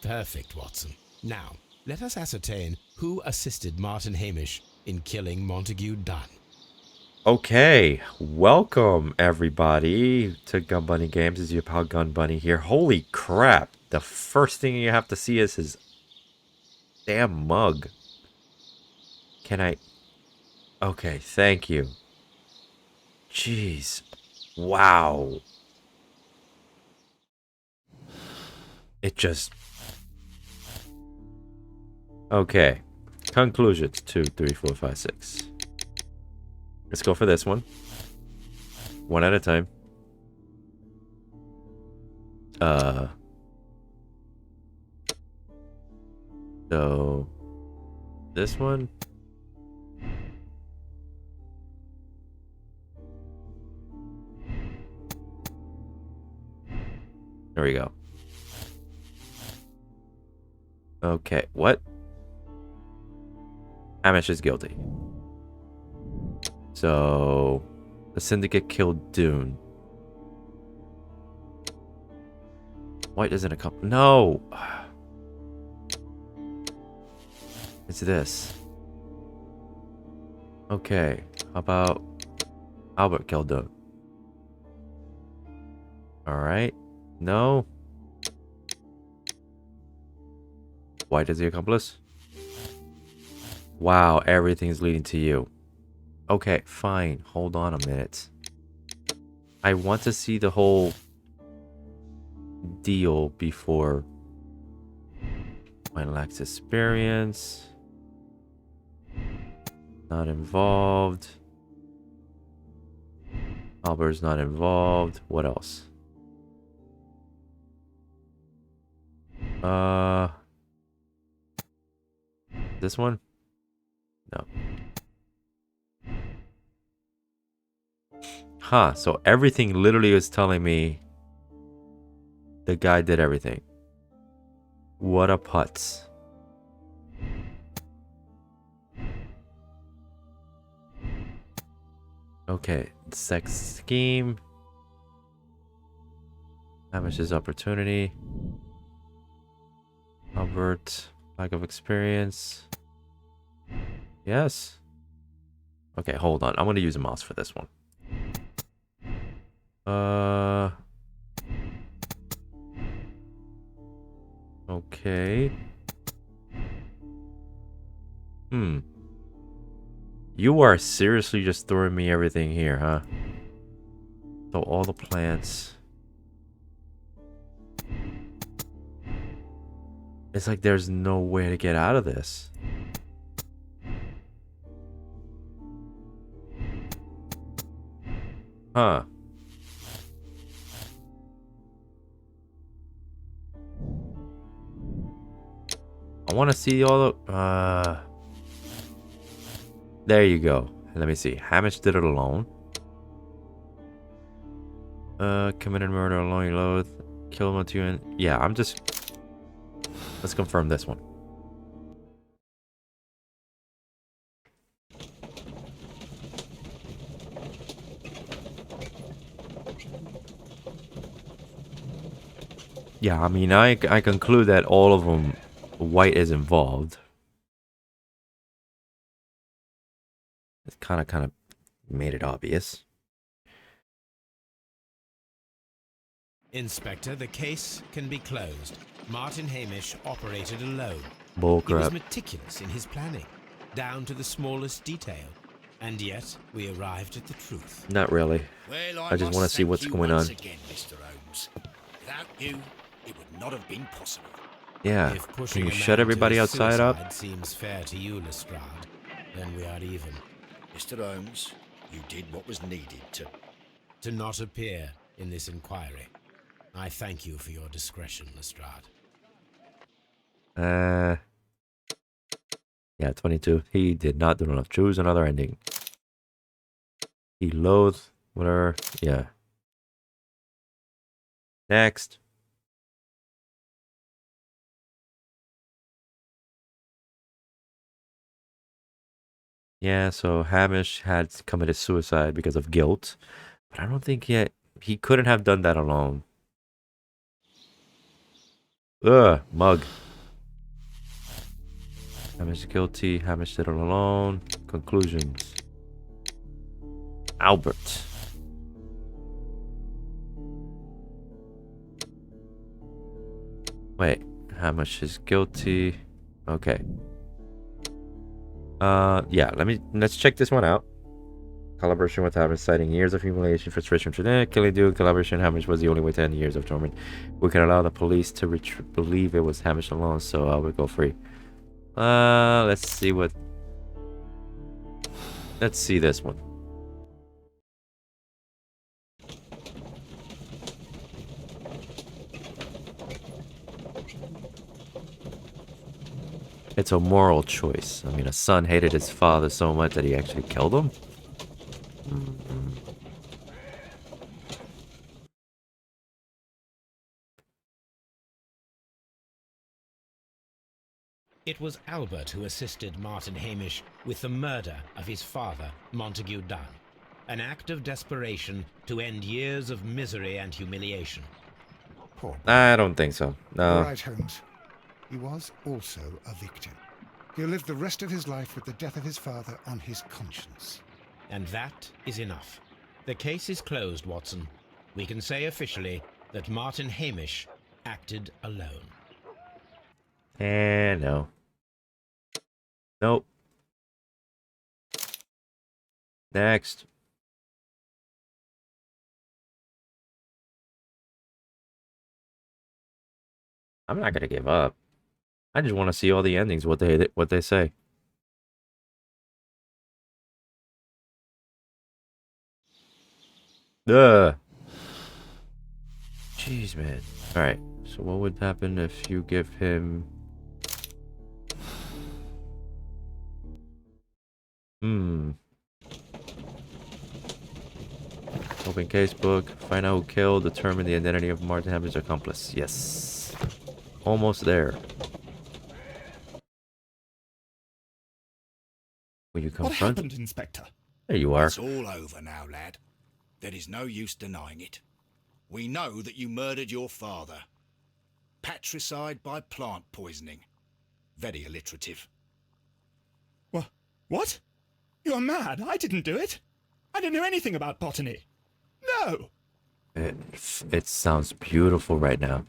Perfect, Watson. Now, let us ascertain who assisted Martin Hamish in killing Montague Dunn. Okay, welcome everybody to Gun Bunny Games. It's your pal Gun Bunny here. Holy crap! The first thing you have to see is his damn mug. Can I? Okay, thank you. Jeez. Wow. It just... Okay. Conclusions. 2, 3, 4, 5, 6. Let's go for this one. One at a time. So... This one. There we go. Okay, what? Hamish is guilty. So, the syndicate killed Dune. White isn't a couple. No! It's this. Okay, how about Albert killed Dune? Alright. No. White is the accomplice? Wow, everything's leading to you. Okay, fine. Hold on a minute. I want to see the whole deal before. Mine lacks experience. Not involved. Albert's not involved. What else? This one? No. Huh, so everything literally is telling me the guy did everything. What a putz. Okay, sex scheme. Hamish's opportunity. Albert, lack of experience. Yes. Okay, hold on. I'm gonna use a mouse for this one. Okay. You are seriously just throwing me everything here, huh? So all the plants. It's like there's no way to get out of this. Huh. I want to see all the... There you go. Let me see. Hamish did it alone. Committed murder alone, you loathe. Kill Montague. Yeah, I'm just... Let's confirm this one. Yeah, I mean, I conclude that all of them, White is involved. It kind of made it obvious. Inspector, the case can be closed. Martin Hamish operated alone. Bullcrap. He was meticulous in his planning, down to the smallest detail. And yet, we arrived at the truth. Not really. Well, I just want to see what's going on. Again, Mr. Holmes. Without you, it would not have been possible. Yeah. If Can pushing you a shut man everybody to outside up? suicide seems fair to you, Lestrade, then we are even. Mr. Holmes, you did what was needed to not appear in this inquiry. I thank you for your discretion, Lestrade. Yeah, 22. He did not do enough. Choose another ending. He loathed whatever. Yeah. Next. Yeah, so Hamish had committed suicide because of guilt, but I don't think he couldn't have done that alone. Ugh, mug. Hamish guilty. Hamish did it alone. Conclusions. Albert. Wait, Hamish is guilty. Okay. Yeah, let's check this one out. Collaboration with Hamish, citing years of humiliation, frustration, killing Duke. Collaboration Hamish was the only way to end years of torment. We can allow the police to believe it was Hamish alone, so I would go free. Let's see what. Let's see this one. It's a moral choice. I mean, a son hated his father so much that he actually killed him. It was Albert who assisted Martin Hamish with the murder of his father, Montague Dunn, an act of desperation to end years of misery and humiliation. Poor boy. I don't think so. All No. right, Holmes. He was also a victim. He'll live the rest of his life with the death of his father on his conscience. And that is enough. The case is closed, Watson. We can say officially that Martin Hamish acted alone. And no. Nope. Next. I'm not gonna give up. I just want to see all the endings. What they say. Ugh. Jeez, man. All right. So what would happen if you give him? Open casebook. Find out who killed. Determine the identity of Martin Hamish's accomplice. Yes. Almost there. Will you What confront? happened, Inspector? There you are. It's all over now, lad. There is no use denying it. We know that you murdered your father. Patricide by plant poisoning. Very alliterative. What? You're mad. I didn't do it. I don't know anything about botany. No. It sounds beautiful right now.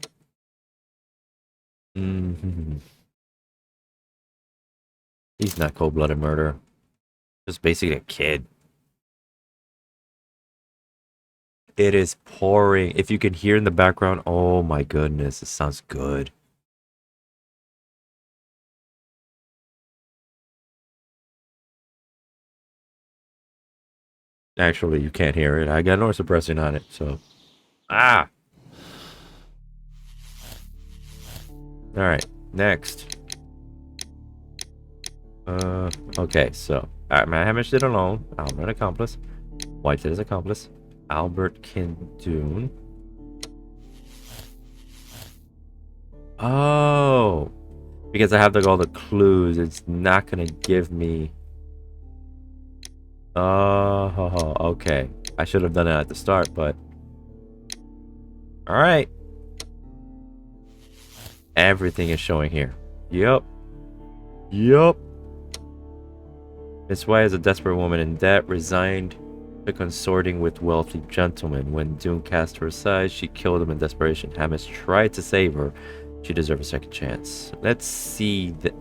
He's not cold-blooded murder. Just basically a kid. It is pouring. If you can hear in the background, oh my goodness, it sounds good. Actually, you can't hear it. I got no suppressing on it, so. Ah! Alright, next. Okay, so. Matt Hamish did alone. Albert accomplice. White did his accomplice. Albert Kindoon. Oh! Because I have to go all the clues, it's not gonna give me. Oh, okay. I should have done it at the start, but. Alright. Everything is showing here. Yup. Yup. Miss White is a desperate woman in debt, resigned to consorting with wealthy gentlemen. When Doom cast her aside, she killed him in desperation. Hamish tried to save her. She deserves a second chance. Let's see the.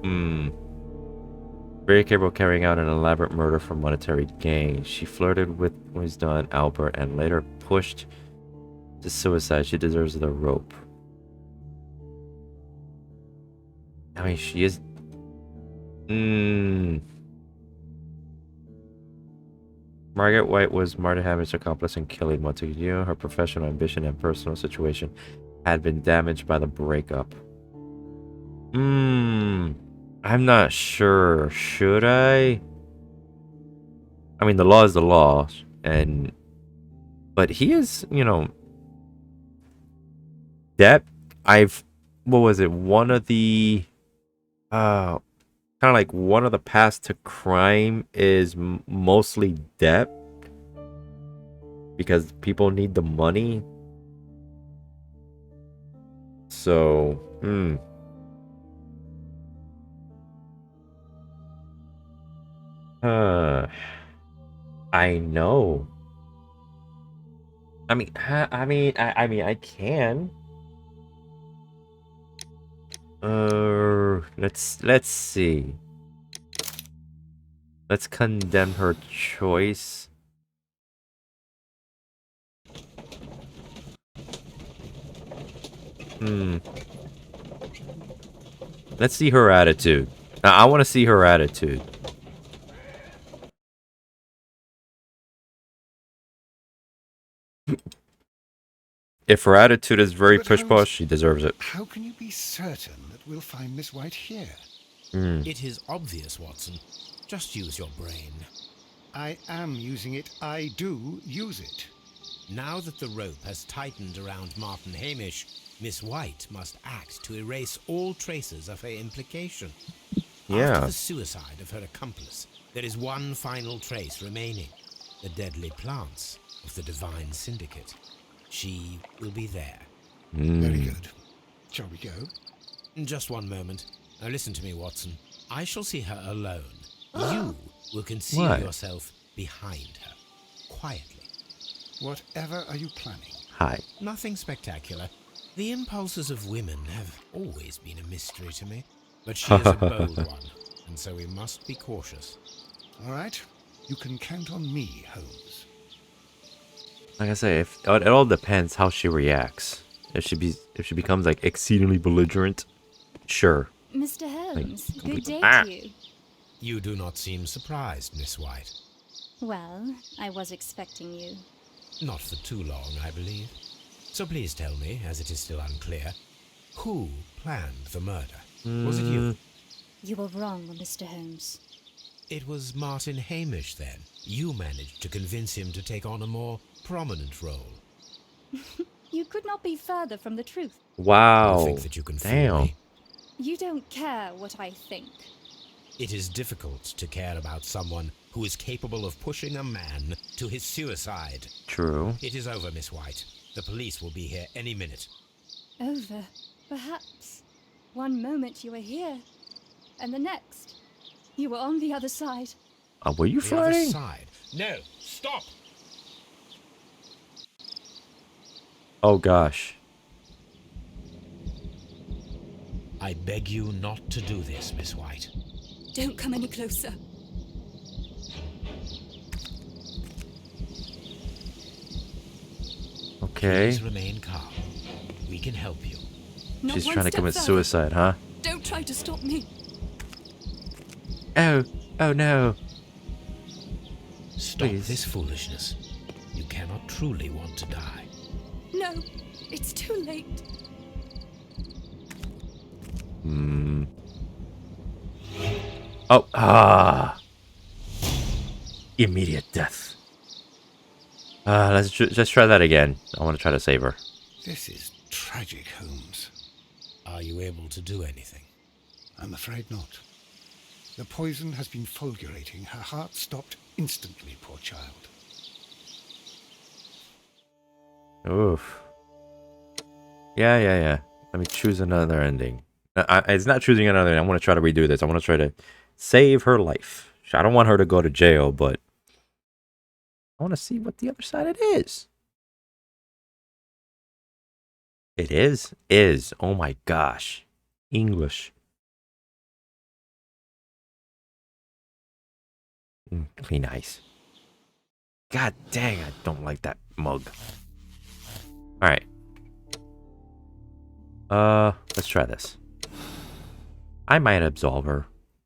Very capable of carrying out an elaborate murder for monetary gain. She flirted with his done Albert and later pushed to suicide. She deserves the rope. I mean, she is. Margaret White was Martin Hamish's accomplice in killing Montague. Her professional ambition and personal situation had been damaged by the breakup. I'm not sure. Should I? I mean, the law is the law, but he is, that what was it? One of the, kind of like one of the paths to crime is mostly debt, because people need the money. So, Hmm. I know. I can. Let's see. Let's condemn her choice. Hmm. Let's see her attitude. I want to see her attitude. If her attitude is very But push Holmes, push, she deserves it. how can you be certain that we'll find Miss White here? Hmm. It is obvious, Watson. Just use your brain. I am using it. I do use it. Now that the rope has tightened around Martin Hamish, Miss White must act to erase all traces of her implication. Yeah. After the suicide of her accomplice, there is one final trace remaining. The deadly plants of the Divine Syndicate. She will be there. Very good. Shall we go? Just one moment. Now listen to me, Watson. I shall see her alone. You will conceal What? yourself behind her. Quietly. Whatever are you planning? Hi. Nothing spectacular. The impulses of women have always been a mystery to me. But she is a bold one, and so we must be cautious. All right. You can count on me, Holmes. Like I say, if it all depends how she reacts. If she becomes like exceedingly belligerent, sure. Mr. Holmes, good day Ah. to you. You do not seem surprised, Miss White. Well, I was expecting you. Not for too long, I believe. So please tell me, as it is still unclear, who planned the murder? Was it you? You were wrong, Mr. Holmes. It was Martin Hamish, then. You managed to convince him to take on a more prominent role. You could not be further from the truth. Wow. You think that you can fool Damn. me? You don't care what I think. It is difficult to care about someone who is capable of pushing a man to his suicide. True. It is over, Miss White. The police will be here any minute. Over, perhaps. One moment you were here, and the next, you were on the other side. Were you The other flirting? side. No, stop! Oh gosh. I beg you not to do this, Miss White. Don't come any closer. Okay. Please remain calm. We can help you. Not She's one trying to step commit further. suicide, huh? Don't try to stop me. Oh. Oh no. Stop Please. this foolishness. You cannot truly want to die. No, it's too late. Hmm. Oh. Ah. Immediate death. Let's just try that again. I want to try to save her. This is tragic, Holmes. Are you able to do anything? I'm afraid not. The poison has been fulgurating. Her heart stopped instantly, poor child. Oof. Yeah. Let me choose another ending. It's not choosing another ending. I want to try to redo this. I want to try to save her life. I don't want her to go to jail, but I want to see what the other side it is. It is. Oh my gosh. English. Be nice. God dang, I don't like that mug. Alright. Let's try this. I might absolve her.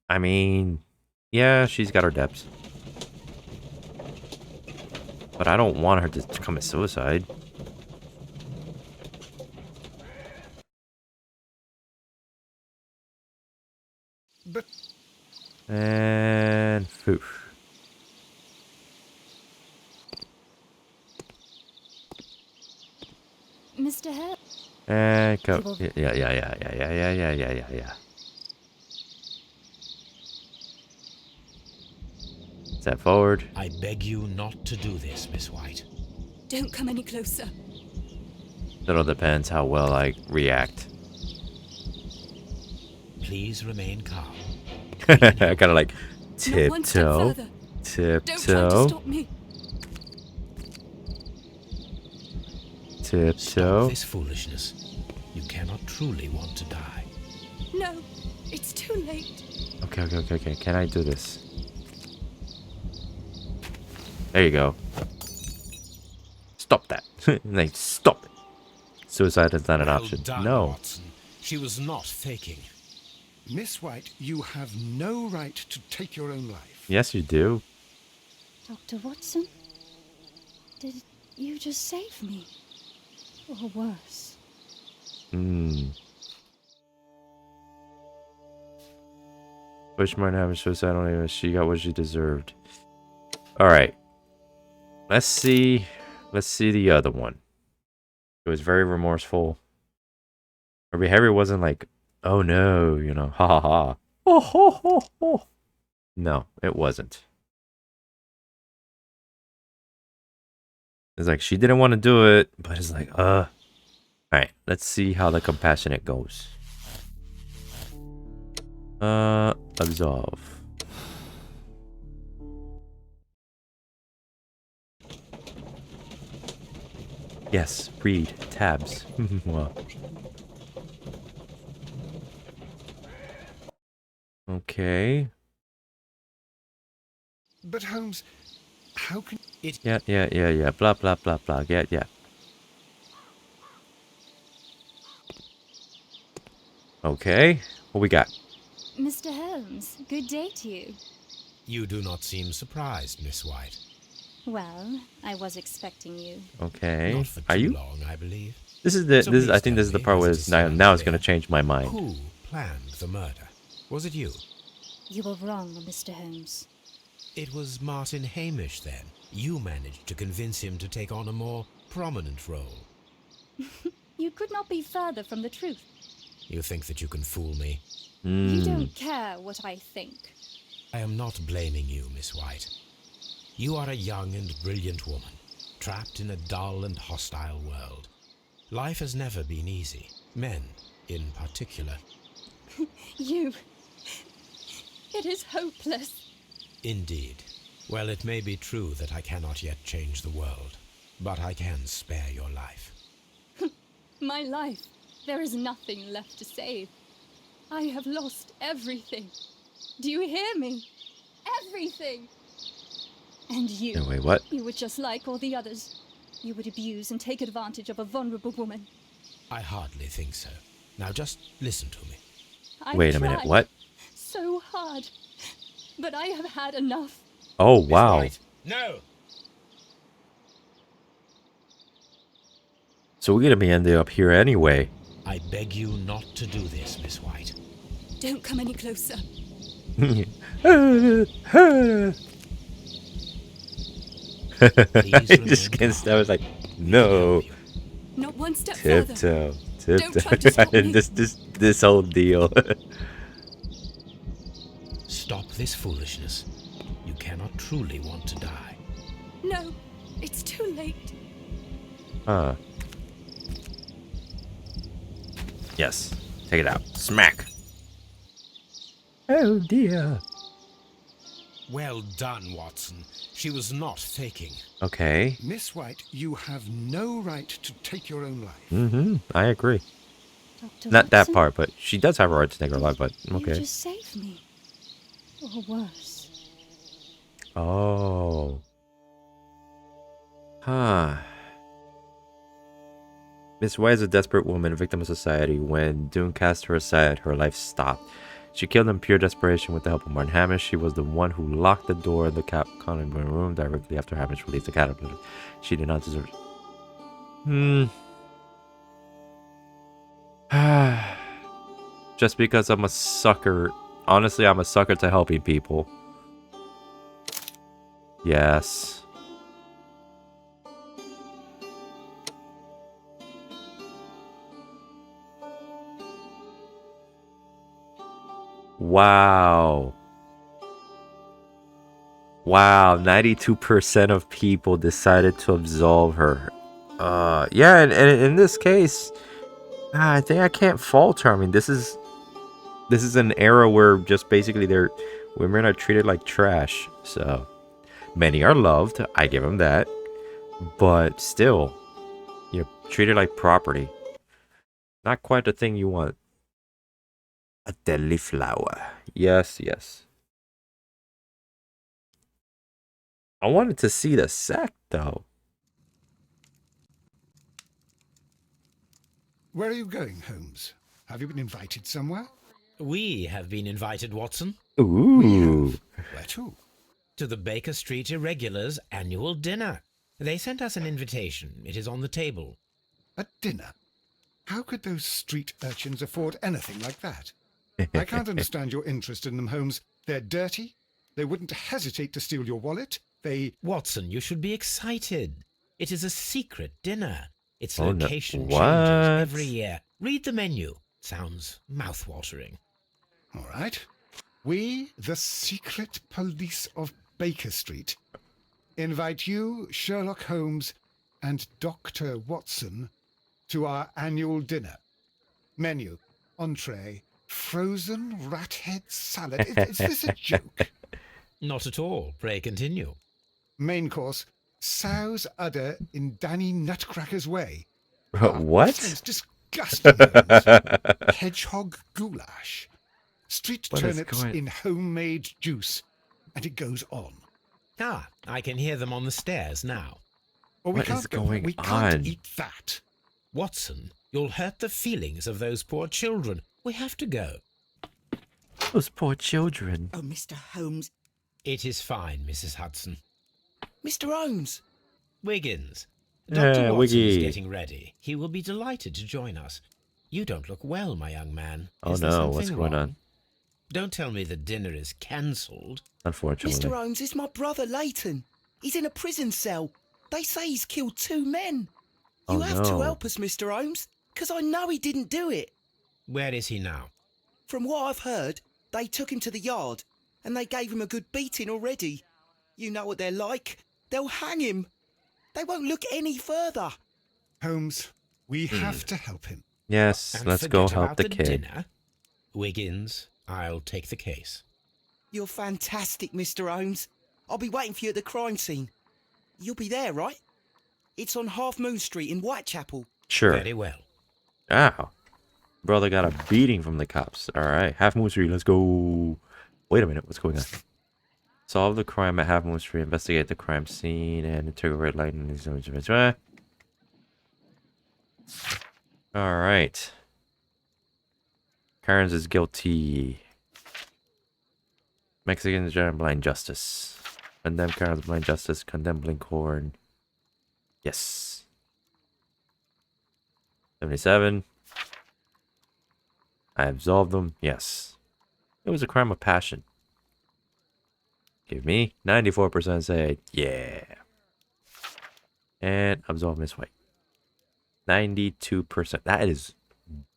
I mean, yeah, she's got her depths. But I don't want her to commit suicide. But And foof. Mr. Holmes. And go. Yeah. Step forward. I beg you not to do this, Miss White. Don't come any closer. It all depends how well I react. please remain calm. I kind of like Not one step tiptoe, further. Don't try to tiptoe, stop me. Stop tiptoe. this foolishness. You cannot truly want to die. No, it's too late. Okay. Can I do this? There you go. Stop that. Like, stop it. Suicide is not an Well option. done, No. Watson. She was not faking. Miss White, you have no right to take your own life. Yes, you do. Dr. Watson? Did you just save me? Or worse? Wish might have a suicide on it. She got what she deserved. Alright. Let's see the other one. It was very remorseful. Her behavior wasn't like, oh no, you know, ha ha ha. Oh ho ho ho. No, it wasn't. It's like she didn't want to do it, but it's like, Alright, let's see how the compassionate goes. Absolve. Yes, read tabs. Wow. Okay. But Holmes, how can... Yeah. Blah blah blah blah. Yeah. Okay. What we got? Mr. Holmes, good day to you. You do not seem surprised, Miss White. Well, I was expecting you. Okay. Not for Are too you? long, I believe. This is the So this. please I think tell this is the me, part as where it it's is now. so Now it's gonna clear, change my mind. Who planned the murder? Was it you? You were wrong, Mr. Holmes. It was Martin Hamish, then. You managed to convince him to take on a more prominent role. You could not be further from the truth. You think that you can fool me? You don't care what I think. I am not blaming you, Miss White. You are a young and brilliant woman, trapped in a dull and hostile world. Life has never been easy, men in particular. You... It is hopeless. Indeed. Well, it may be true that I cannot yet change the world, but I can spare your life. My life. There is nothing left to save. I have lost everything. Do you hear me? Everything! And you... No, wait, what? You were just like all the others. You would abuse and take advantage of a vulnerable woman. I hardly think so. Now just listen to me. I've Wait a minute, tried what? so hard. But I have had enough. Oh, wow. Miss White, no! So we're gonna be ending up here anyway. I beg you not to do this, Miss White. Don't come any closer. Please Just remain against calm. I was like, no. Not one step further. Tiptoe. Don't try to stop me. This whole deal. Stop this foolishness. You cannot truly want to die. No, it's too late. Huh. Yes. Take it out. Smack. Oh dear. Well done, Watson. She was not faking. Okay. Miss White, you have no right to take your own life. Mm-hmm. I agree. Dr. Not that Watson, part, but she does have a right to take her life, but You okay. just saved me. Or worse. Oh. Huh. Miss White is a desperate woman, a victim of society. When Doom cast her aside, her life stopped. She killed in pure desperation with the help of Martin Hamish. She was the one who locked the door in the conning room directly after Hamish released the caterpillar. She did not deserve it. Just because I'm a sucker. Honestly, I'm a sucker to helping people. Yes. Wow. Wow, 92% of people decided to absolve her. Yeah, and in this case, I think I can't fault her. I mean, this is This is an era where just basically women are treated like trash. So many are loved. I give them that. But still, you're treated like property. Not quite the thing you want. A deadly flower. Yes, yes. I wanted to see the sack, though. Where are you going, Holmes? Have you been invited somewhere? We have been invited, Watson, Ooh. Where to? to the Baker Street Irregulars' annual dinner. They sent us an invitation. It is on the table. A dinner? How could those street urchins afford anything like that? I can't understand your interest in them, Holmes. They're dirty. They wouldn't hesitate to steal your wallet. Watson, you should be excited. It is a secret dinner. Its Oh, no. location What? changes every year. Read the menu. Sounds mouth-watering. All right. We, the secret police of Baker Street, invite you, Sherlock Holmes, and Dr. Watson to our annual dinner. Menu, entree, frozen rat head salad. Is this a joke? Not at all. Pray continue. Main course, sow's udder in Danny Nutcracker's way. What? Sounds disgusting. Holmes. Hedgehog goulash. Street What is turnips going- in homemade juice. And it goes on. Ah, I can hear them on the stairs now. Oh, we What can't is go. going We can't on? eat that. Watson, you'll hurt the feelings of those poor children. We have to go. Those poor children. Oh, Mr. Holmes. It is fine, Mrs. Hudson. Mr. Holmes. Wiggins, Yeah, Dr. Watson is Wiggy. getting ready. He will be delighted to join us. You don't look well, my young man. Oh Is there no, what's something going wrong? on? Don't tell me the dinner is cancelled. Unfortunately. Mr. Holmes is my brother Leighton. He's in a prison cell. They say he's killed 2 men. You Oh, have to no. help us, Mr. Holmes, because I know he didn't do it. Where is he now? From what I've heard, they took him to the yard and they gave him a good beating already. You know what they're like. They'll hang him. They won't look any further. Holmes, we have to help him. Yes, And let's go forget help about the kid. dinner. Wiggins, I'll take the case. You're fantastic, Mr. Holmes. I'll be waiting for you at the crime scene. You'll be there, right? It's on Half Moon Street in Whitechapel. Sure. Very well. Ow. Brother got a beating from the cops. Alright, Half Moon Street, let's go. Wait a minute, what's going on? Solve the crime at Half Moon Street, investigate the crime scene, and interrogate Lightning. Alright. Carnes is guilty. Mexicans general blind justice. Condemn Carnes blind justice. Condemn Blinkhorn. Yes. 77. I absolved them. Yes. It was a crime of passion. Give me 94% say yeah. And absolve Miss White. 92%. That is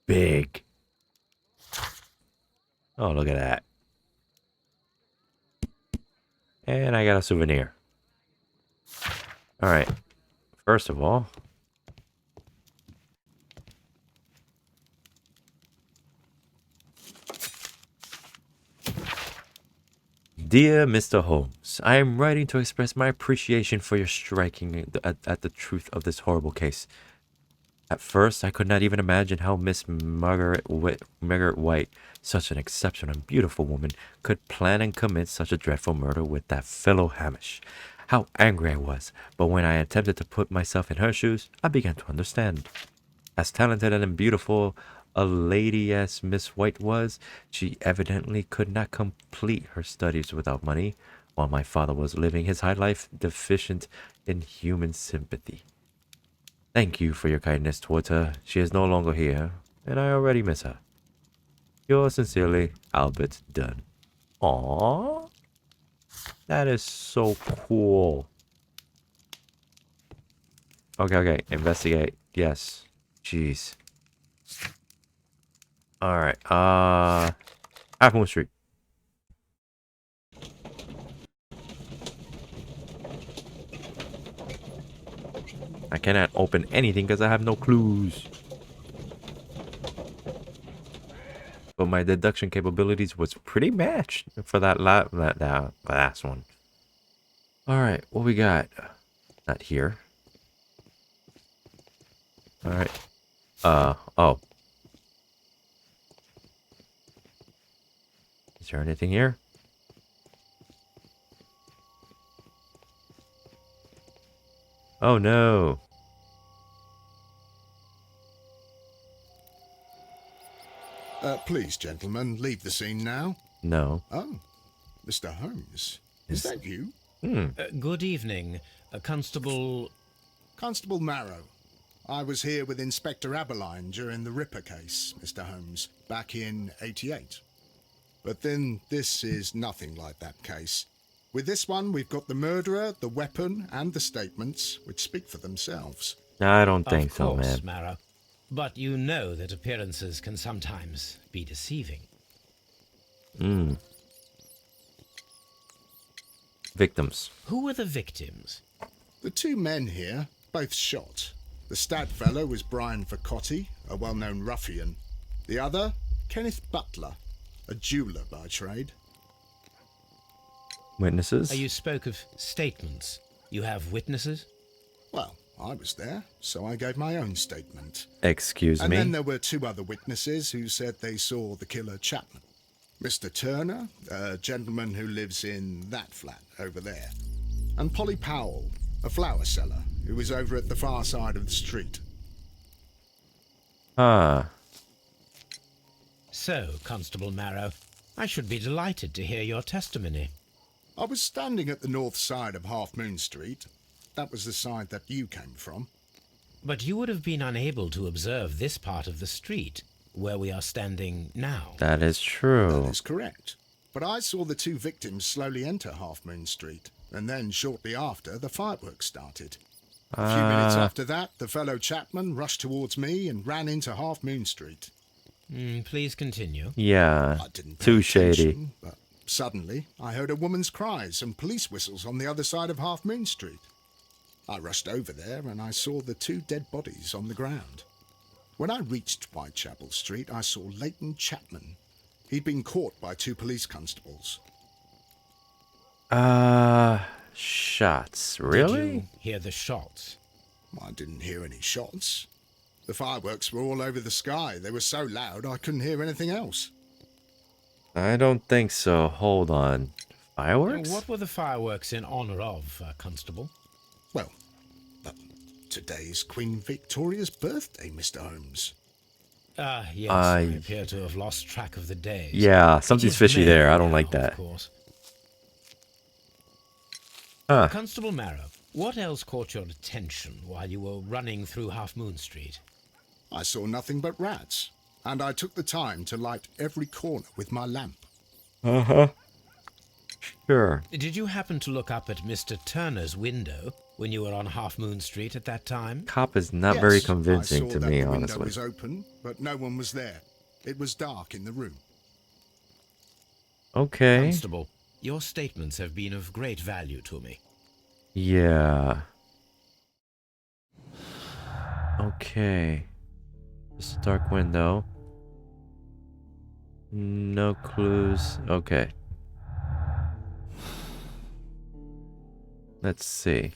big. Oh, look at that. And I got a souvenir. Alright. First of all, Dear Mr. Holmes, I am writing to express my appreciation for your striking at the truth of this horrible case. At first, I could not even imagine how Miss Margaret White, such an exceptional and beautiful woman, could plan and commit such a dreadful murder with that fellow Hamish. How angry I was, but when I attempted to put myself in her shoes, I began to understand. As talented and beautiful a lady as Miss White was, she evidently could not complete her studies without money, while my father was living his high life deficient in human sympathy. Thank you for your kindness towards her. She is no longer here, and I already miss her. Yours sincerely, Albert Dunn. Aww. That is so cool. Okay. Investigate. Yes. Jeez. Alright. Half Moon Street. I cannot open anything because I have no clues. But my deduction capabilities was pretty matched for that last one. All right, what we got? Not here. All right. Oh. Is there anything here? Oh no. Please, gentlemen, leave the scene now. No. Oh, Mr. Holmes. Is that you? Good evening, Constable... Constable Marrow. I was here with Inspector Aberline during the Ripper case, Mr. Holmes, back in '88. But then this is nothing like that case. With this one, we've got the murderer, the weapon, and the statements, which speak for themselves. I don't think Of so, course, man. Marrow. But you know that appearances can sometimes be deceiving. Victims. Who were the victims? The two men here, both shot. The stat fellow was Brian Vercotti, a well-known ruffian. The other, Kenneth Butler, a jeweller by trade. Witnesses? You spoke of statements. You have witnesses? Well, I was there, so I gave my own statement. Excuse And me? then there were two other witnesses who said they saw the killer Chapman. Mr. Turner, a gentleman who lives in that flat over there. And Polly Powell, a flower seller, who was over at the far side of the street. Ah. So, Constable Marrow, I should be delighted to hear your testimony. I was standing at the north side of Half Moon Street. That was the side that you came from. But you would have been unable to observe this part of the street, where we are standing now. That is true. That is correct. But I saw the two victims slowly enter Half Moon Street, and then shortly after, the fireworks started. A few minutes after that, the fellow Chapman rushed towards me and ran into Half Moon Street. Please continue. Yeah. I didn't pay Too shady. attention, but suddenly I heard a woman's cries and police whistles on the other side of Half Moon Street. I rushed over there and I saw the two dead bodies on the ground. When I reached Whitechapel Street, I saw Leighton Chapman. He'd been caught by two police constables. Shots. Did Really? you hear the shots? I didn't hear any shots. The fireworks were all over the sky. They were so loud I couldn't hear anything else. I don't think so. Hold on. Fireworks? What were the fireworks in honor of, Constable? Well, today's Queen Victoria's birthday, Mr. Holmes. Yes, I appear to have lost track of the days. Yeah, something's It is fishy May there. I don't now, like that. Of course. Huh. Constable Marrow, what else caught your attention while you were running through Half Moon Street? I saw nothing but rats, and I took the time to light every corner with my lamp. Sure. Did you happen to look up at Mr. Turner's window when you were on Half Moon Street at that time? Cop is not very Yes, convincing I saw to that me, the window honestly. was open, but no one was there. It was dark in the room. Okay. Constable, your statements have been of great value to me. Yeah. Okay. Just a dark window. No clues. Okay. Let's see.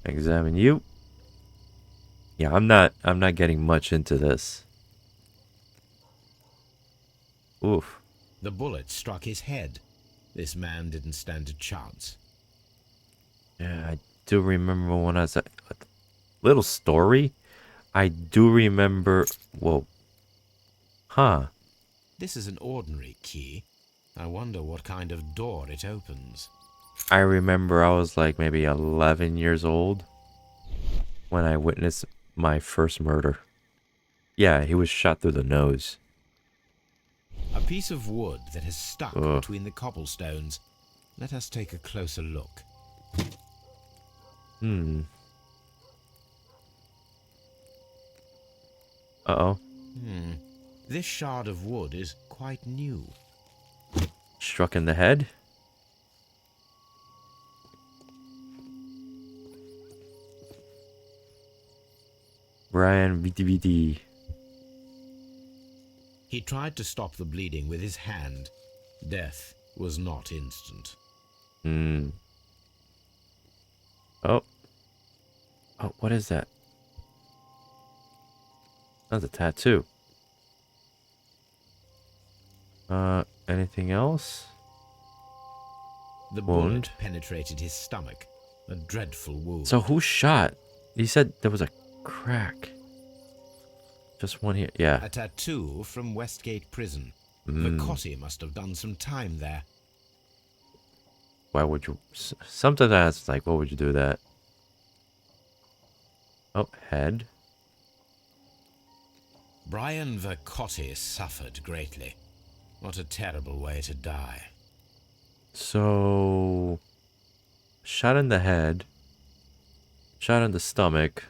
Examine you. Yeah, I'm not getting much into this. Oof. The bullet struck his head. This man didn't stand a chance. Yeah, I do remember when I was a little story. I do remember. Whoa. Huh. This is an ordinary key. I wonder what kind of door it opens. I remember I was like maybe 11 years old when I witnessed my first murder. Yeah, he was shot through the nose. A piece of wood that has stuck Ugh. between the cobblestones. Let us take a closer look. Uh-oh. This shard of wood is quite new. Struck in the head? Brian VTVT. He tried to stop the bleeding with his hand. Death was not instant. Hmm. Oh. Oh, what is that? That's a tattoo. Anything else? The Wound. bullet penetrated his stomach. A dreadful wound. So who shot? He said there was a crack. Just one here. Yeah. A tattoo from Westgate Prison. Vicotti must have done some time there. Why would you? Sometimes I ask, like, what would you do that? Oh, head. Brian Vicotti suffered greatly. What a terrible way to die. So, shot in the head. Shot in the stomach.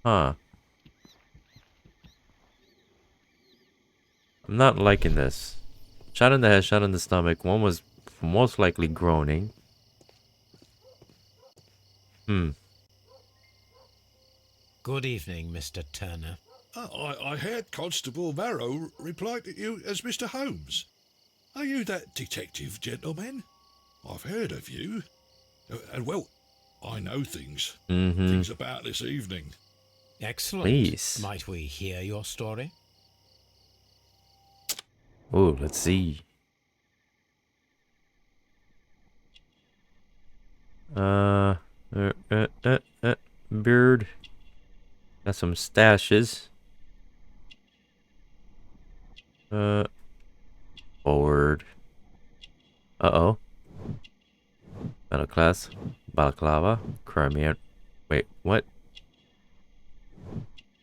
Huh. I'm not liking this. Shot in the head, shot in the stomach. One was most likely groaning. Good evening, Mr. Turner. I heard Constable Marrow reply to you as Mr. Holmes. Are you that detective gentleman? I've heard of you. And well, I know things. Things about this evening. Excellent. Please. Might we hear your story? Oh, let's see. Beard. Got some stashes. Forward. Uh-oh. Metal class. Balaclava. Crimean. Wait, what?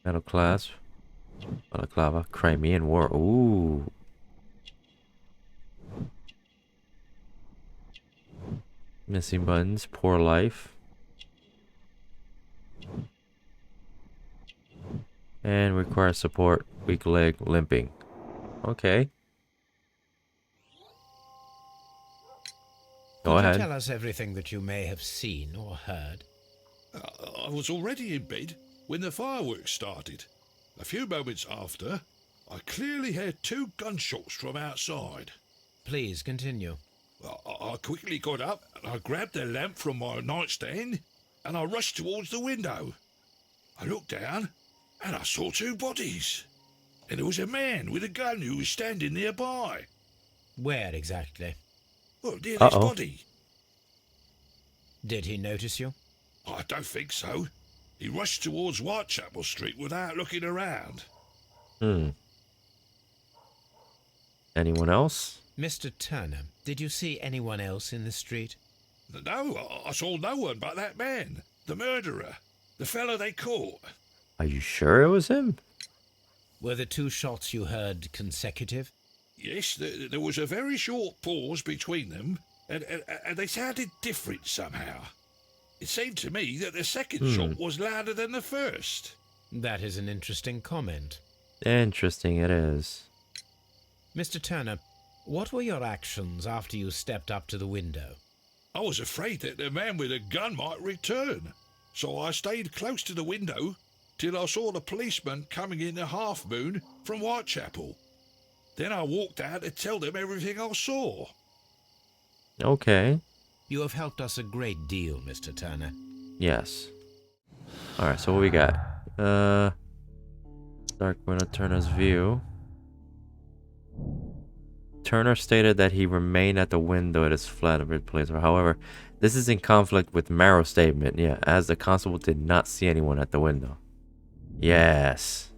Metal class. Balaclava. Crimean War. Ooh. Missing buttons. Poor life. And requires support. Weak leg. Limping. Okay. Go Could ahead. you tell us everything that you may have seen or heard? I was already in bed when the fireworks started. A few moments after, I clearly heard 2 gunshots from outside. Please continue. I quickly got up and I grabbed the lamp from my nightstand and I rushed towards the window. I looked down and I saw 2 bodies. And there was a man with a gun who was standing nearby. Where exactly? Well, near this body. Did he notice you? I don't think so. He rushed towards Whitechapel Street without looking around. Anyone else? Mr. Turner, did you see anyone else in the street? No, I saw no one but that man, the murderer, the fellow they caught. Are you sure it was him? Were the 2 shots you heard consecutive? Yes, there was a very short pause between them, and they sounded different somehow. It seemed to me that the second shot was louder than the first. That is an interesting comment. Interesting it is. Mr. Turner, what were your actions after you stepped up to the window? I was afraid that the man with a gun might return, so I stayed close to the window till I saw the policeman coming in the half-moon from Whitechapel. Then I walked out to tell them everything I saw. Okay. You have helped us a great deal, Mr. Turner. Yes. Alright, so what we got? Dark window Turner's view. Turner stated that he remained at the window at his flat of place. However, this is in conflict with Marrow's statement, yeah, as the constable did not see anyone at the window. Yes.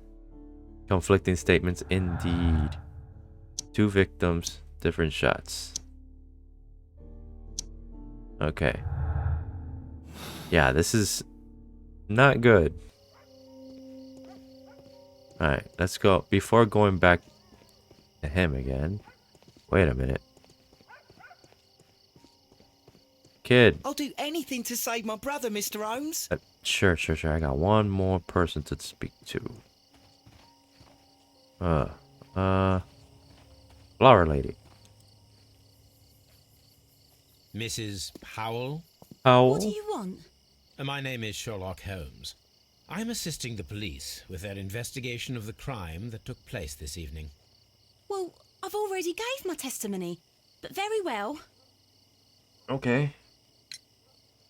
Conflicting statements indeed. 2 victims, different shots. Okay. Yeah, this is not good. Alright, let's go. Before going back to him again. Wait a minute. Kid. I'll do anything to save my brother, Mr. Holmes. Sure. I got one more person to speak to. Flower lady. Mrs. Powell? Powell? What do you want? My name is Sherlock Holmes. I'm assisting the police with their investigation of the crime that took place this evening. Well, I've already gave my testimony, but very well. Okay.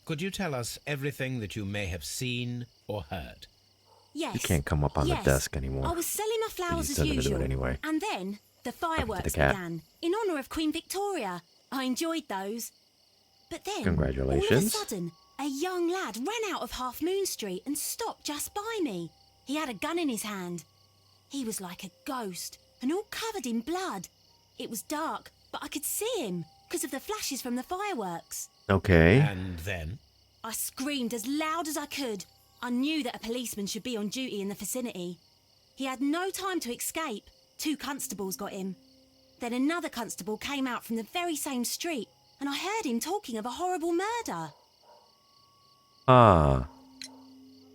Could you tell us everything that you may have seen or heard? Yes. You can't come up on the yes. desk anymore. I was selling my flowers You as said to do it usual. anyway. And then the fireworks cat. began in honour of Queen Victoria. I enjoyed those. But then, Congratulations. all of a sudden, a young lad ran out of Half Moon Street and stopped just by me. He had a gun in his hand. He was like a ghost and all covered in blood. It was dark, but I could see him because of the flashes from the fireworks. Okay. And then? I screamed as loud as I could. I knew that a policeman should be on duty in the vicinity. He had no time to escape. 2 constables got him. Then another constable came out from the very same street, and I heard him talking of a horrible murder. Ah.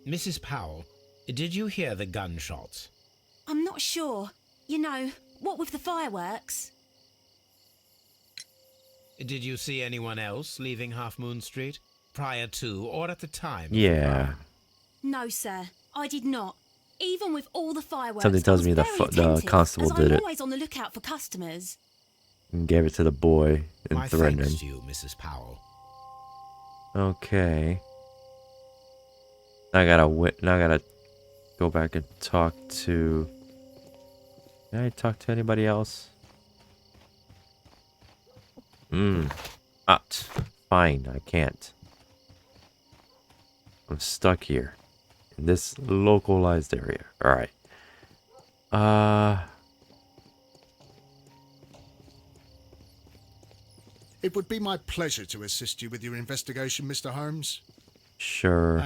Mrs. Powell, did you hear the gunshots? I'm not sure. You know, what with the fireworks? Did you see anyone else leaving Half Moon Street prior to or at the time? Yeah. No, sir, I did not. Even with all the fireworks, Something tells I was me the very the constable as did I'm it. always on the lookout for customers. And gave it to the boy and My threatened him. thanks to you, Mrs. Powell. Okay. Now I gotta go back and talk to. Can I talk to anybody else? Fine, I can't. I'm stuck here in this localized area. All right. It would be my pleasure to assist you with your investigation, Mr. Holmes. Sure.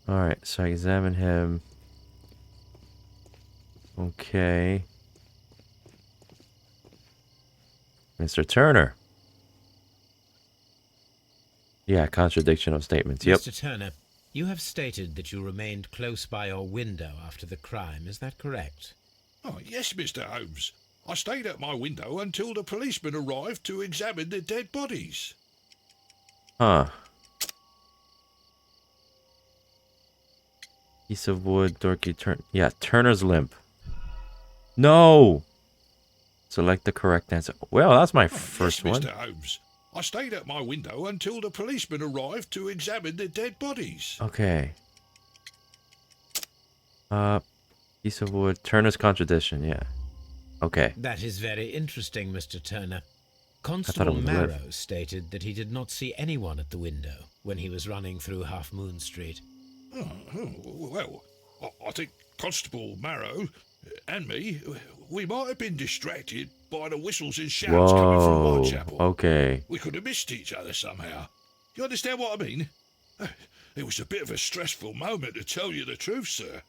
Alright, so I examine him. Okay. Mr. Turner. Yeah, contradiction of statements. Yep. Mr. Turner, you have stated that you remained close by your window after the crime. Is that correct? Oh, yes, Mr. Holmes. I stayed at my window until the policeman arrived to examine the dead bodies. Huh. Piece of wood, dorky turn. Yeah, Turner's limp. No! Select the correct answer. Well, that's my first yes, one. Mr. Holmes. I stayed at my window until the policeman arrived to examine the dead bodies. Okay. Piece of wood. Turner's contradiction, yeah. Okay. That is very interesting, Mr. Turner. it Constable was Marrow live. stated that he did not see anyone at the window when he was running through Half Moon Street. Well, I think Constable Marrow and me, we might have been distracted by the whistles and shouts coming from Whoa. Whitechapel. Okay. We could have missed each other somehow. You understand what I mean? It was a bit of a stressful moment, to tell you the truth, sir.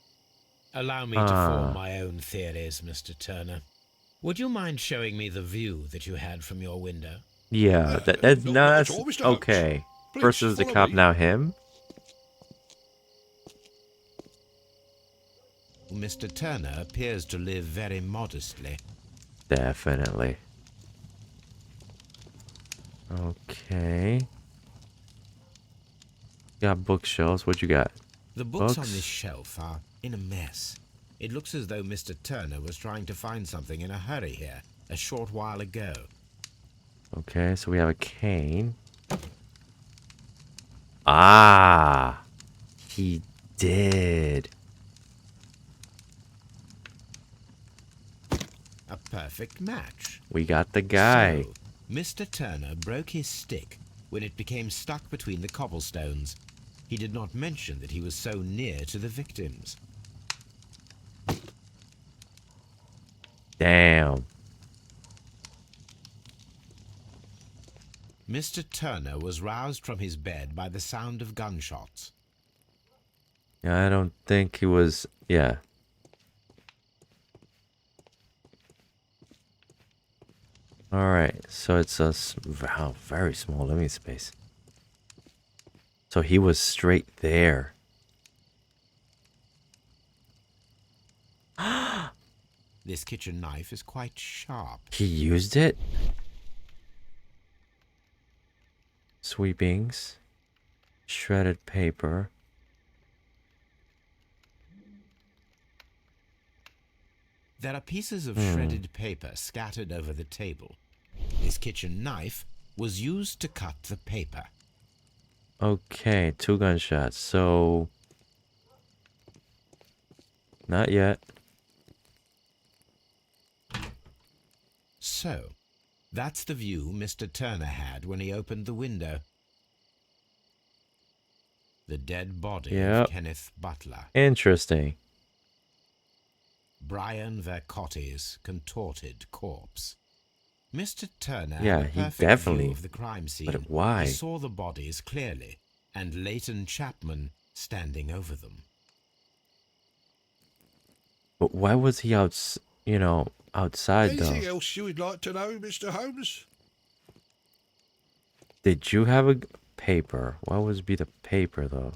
Allow me to form my own theories, Mr. Turner. Would you mind showing me the view that you had from your window? Yeah, not at that's all, Mr. Holmes. okay. Please First was the follow cop, me. now him. Mr. Turner appears to live very modestly. Definitely. Okay. Got bookshelves. What you got? The books on Books? this shelf are in a mess. It looks as though Mr. Turner was trying to find something in a hurry here a short while ago. Okay, so we have a cane. Ah, he did. A perfect match. We got the guy. So, Mr. Turner broke his stick when it became stuck between the cobblestones. He did not mention that he was so near to the victims. Damn. Mr. Turner was roused from his bed by the sound of gunshots. Yeah, I don't think he was. Yeah. All right, so it's a wow, very small living space. So he was straight there. This kitchen knife is quite sharp. He used it? Sweepings. Shredded paper. There are pieces of shredded paper scattered over the table. His kitchen knife was used to cut the paper. Okay, 2 gunshots. So, not yet. So, that's the view Mr. Turner had when he opened the window. The dead body Yep. of Kenneth Butler. Interesting. Brian Vercotte's contorted corpse. Mr. Turner Yeah, had a he perfect definitely- view of the crime scene. but why? He saw the bodies clearly, and Leighton Chapman standing over them. But why was he outside Anything though? else you would like to know, Mr. Holmes? Did you have a paper? What would be the paper though?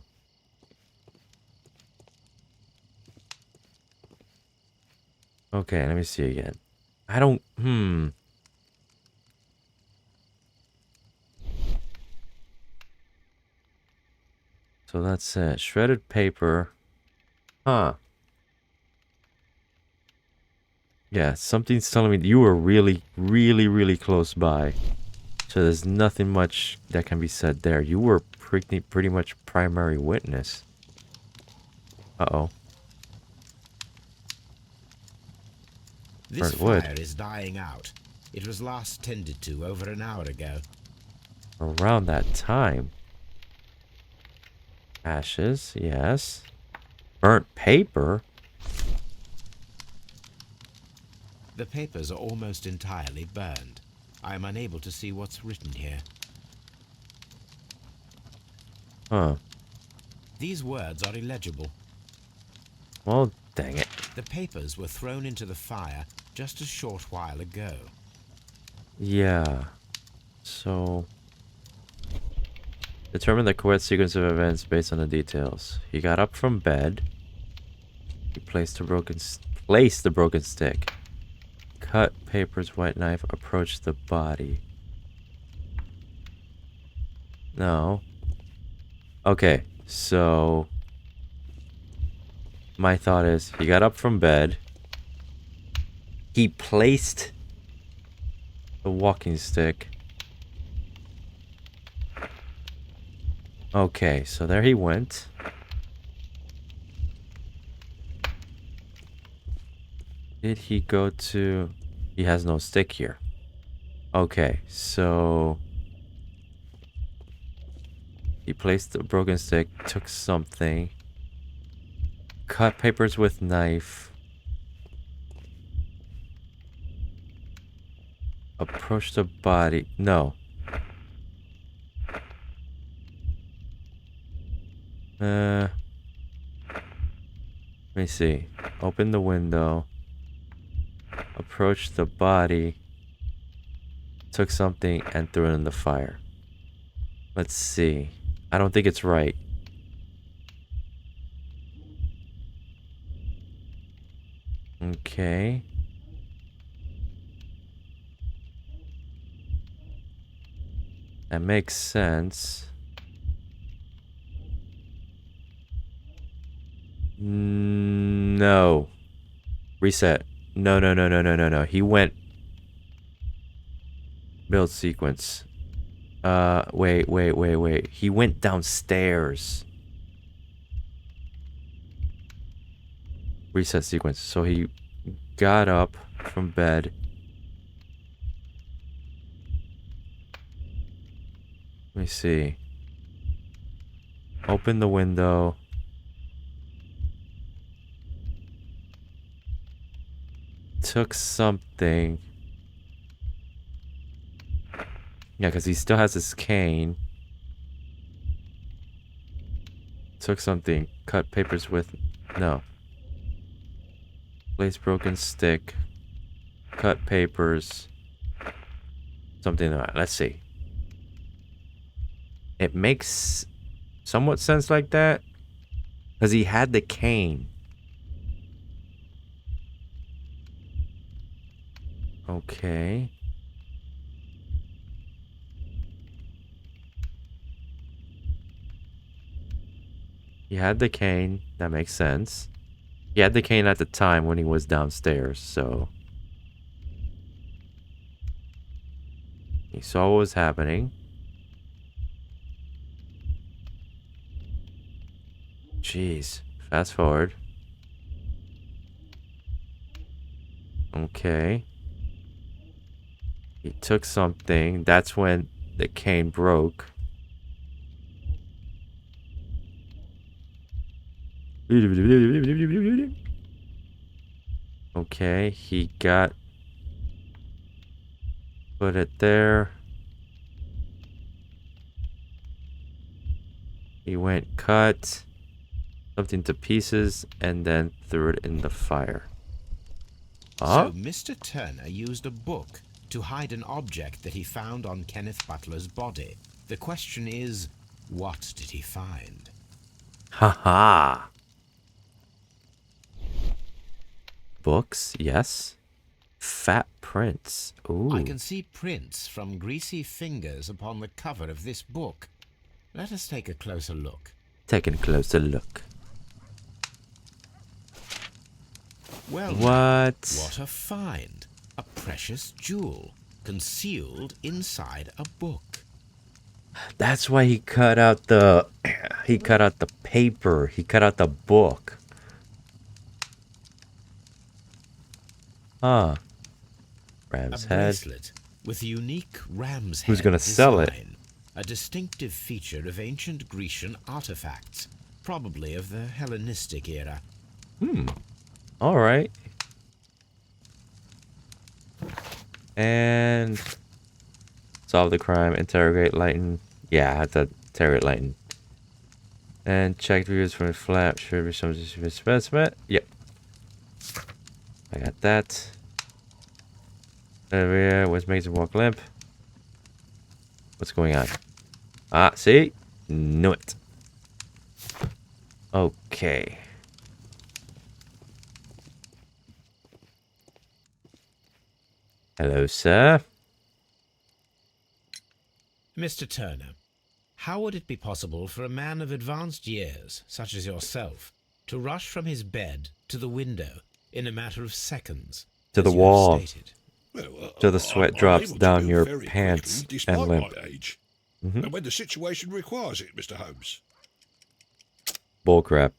Okay, let me see again. I don't, So that's it. Shredded paper. Huh. Yeah, something's telling me you were really, really, really close by. So there's nothing much that can be said there. You were pretty much primary witness. Uh-oh. This Burnt wood. fire is dying out. It was last tended to over an hour ago. Around that time. Ashes, yes. Burnt paper. The papers are almost entirely burned. I am unable to see what's written here. Huh. These words are illegible. Well, dang it. The papers were thrown into the fire just a short while ago. Yeah. So... Determine the correct sequence of events based on the details. He got up from bed. He placed the broken stick. Cut papers, white knife, approached the body. No. Okay, so... My thought is, he got up from bed. He placed the walking stick. Okay, so there he went. Did he go to... He has no stick here. Okay, so... He placed the broken stick, took something. Cut papers with knife. Approached the body. No. Let me see. Open the window. Approached the body. Took something and threw it in the fire. Let's see. I don't think it's right. Okay. That makes sense. No. Reset. No. He went... Build sequence. Wait. He went downstairs. Reset sequence. So he got up from bed. Let me see. Open the window. Took something. Yeah, because he still has his cane. Took something. Cut papers with... No. Place broken stick. Cut papers. Something like that. Let's see. It makes somewhat sense like that. Because he had the cane. Okay. He had the cane. That makes sense. He had the cane at the time when he was downstairs, so he saw what was happening. Jeez. Fast forward. Okay. He took something. That's when the cane broke. Okay, he got... Put it there. He went cut something to pieces and then threw it in the fire. So Mr. Turner used a book to hide an object that he found on Kenneth Butler's body. The question is, what did he find? Haha. Books, yes. Fat prints. Ooh. I can see prints from greasy fingers upon the cover of this book. Let us take a closer look. Taking a closer look. Well, what a find. A precious jewel concealed inside a book. That's why he cut out the paper. He cut out the book. Huh. Ram's head. Bracelet with a unique ram's head. Who's gonna sell it? A distinctive feature of ancient Grecian artifacts, probably of the Hellenistic era. All right. And solve the crime. Interrogate Lighten. Yeah, I had to interrogate Lighten. And check reviews from the flap. Should be some specimen. Yep. I got that. Area was makes him walk limp. What's going on? Ah, see? Knew it. Okay. Hello, sir. Mr. Turner, how would it be possible for a man of advanced years, such as yourself, to rush from his bed to the window in a matter of seconds? To the as you have wall. stated? Well, So the sweat I'm drops able to down move your very pants quickly, despite and limp. my age. And when the situation requires it, Mr. Holmes. Bullcrap.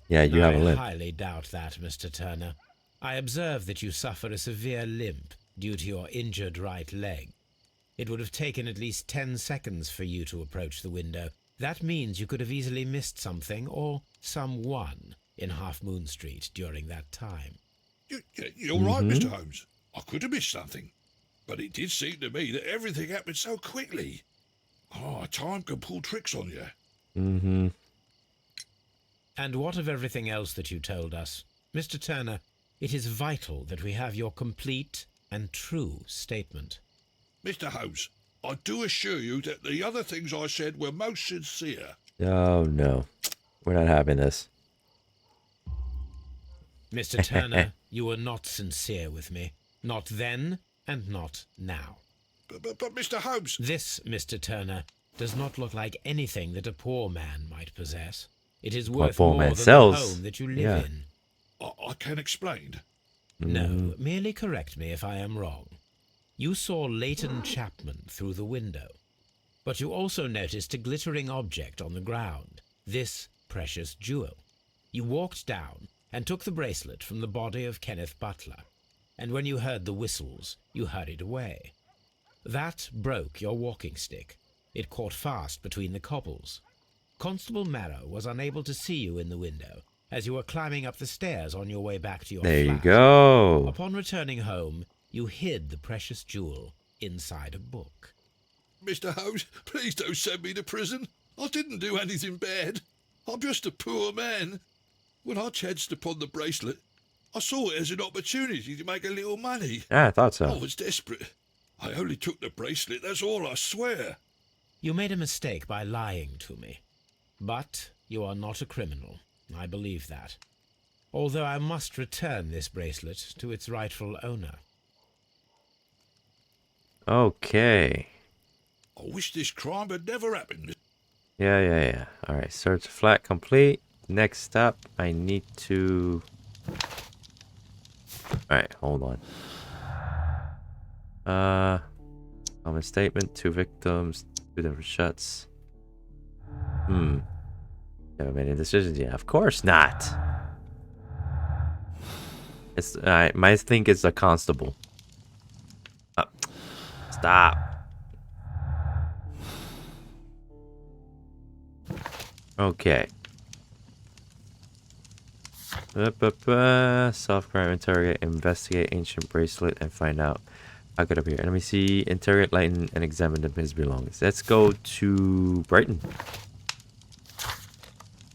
Yeah, you have a I limp. highly doubt that, Mr. Turner. I observe that you suffer a severe limp due to your injured right leg. It would have taken at least 10 seconds for you to approach the window. That means you could have easily missed something or someone in Half Moon Street during that time. You're right, Mr. Holmes. I could have missed something. But it did seem to me that everything happened so quickly. Oh, time can pull tricks on you. Mm-hmm. And what of everything else that you told us? Mr. Turner, it is vital that we have your complete and true statement. Mr. Holmes, I do assure you that the other things I said were most sincere. Oh, no. We're not having this. Mr. Turner, you were not sincere with me. Not then and not now. But Mr. Holmes... This, Mr. Turner, does not look like anything that a poor man might possess. It is What worth poor more man than sells. the home that you live Yeah. in. I can explain. No, merely correct me if I am wrong. You saw Leighton Chapman through the window, but you also noticed a glittering object on the ground, this precious jewel. You walked down and took the bracelet from the body of Kenneth Butler, and when you heard the whistles, you hurried away. That broke your walking stick. It caught fast between the cobbles. Constable Marrow was unable to see you in the window, as you were climbing up the stairs on your way back to your There you flat. go. Upon returning home, you hid the precious jewel inside a book. Mr. Holmes, please don't send me to prison. I didn't do anything bad. I'm just a poor man. When I chanced upon the bracelet, I saw it as an opportunity to make a little money. Ah, I thought so. I was desperate. I only took the bracelet, that's all, I swear. You made a mistake by lying to me. But you are not a criminal. I believe that. Although I must return this bracelet to its rightful owner. Okay. I wish this crime had never happened. Yeah. Alright, search flat complete. Next up, I need to... Alright, hold on. Common statement, 2 victims, 2 different shots. Haven't made any decisions yet. Of course not. It's my think is a constable. Stop. Okay. Solve crime, interrogate, investigate ancient bracelet, and find out. I'll get up here. Let me see. Interrogate Leighton and examine his belongings. Let's go to Brighton.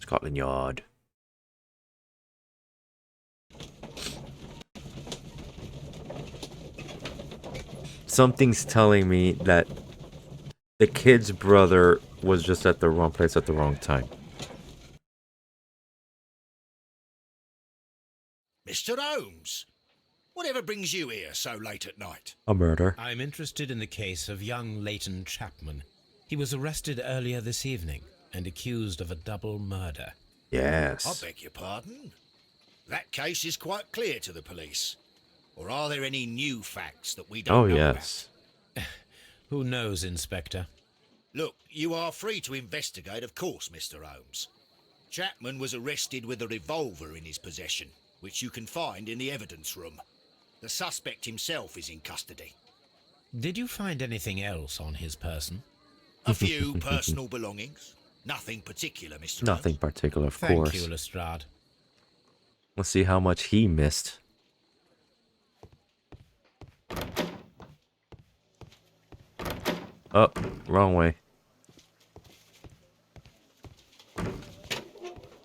Scotland Yard. Something's telling me that the kid's brother was just at the wrong place at the wrong time. Mr. Holmes, whatever brings you here so late at night? A murder. I'm interested in the case of young Leighton Chapman. He was arrested earlier this evening and accused of a double murder. Yes. I beg your pardon? That case is quite clear to the police. Or are there any new facts that we don't know yes. about? Who knows, Inspector? Look, you are free to investigate, of course, Mr. Holmes. Chapman was arrested with a revolver in his possession, which you can find in the evidence room. The suspect himself is in custody. Did you find anything else on his person? A few personal belongings. Nothing particular, Mr. Nothing Holmes. particular, of course. Thank you, Lestrade. Let's see how much he missed. Oh, wrong way.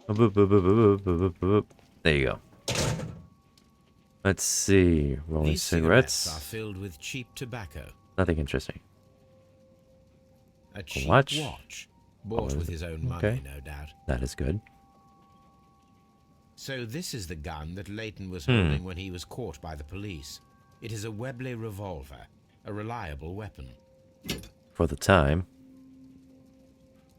There you go. Let's see. Rolling These cigarettes. cigarettes are filled with cheap tobacco. Nothing interesting. A cheap watch? Bought with his own money, no doubt. That is good. So this is the gun that Leighton was holding when he was caught by the police. It is a Webley revolver, a reliable weapon. For the time.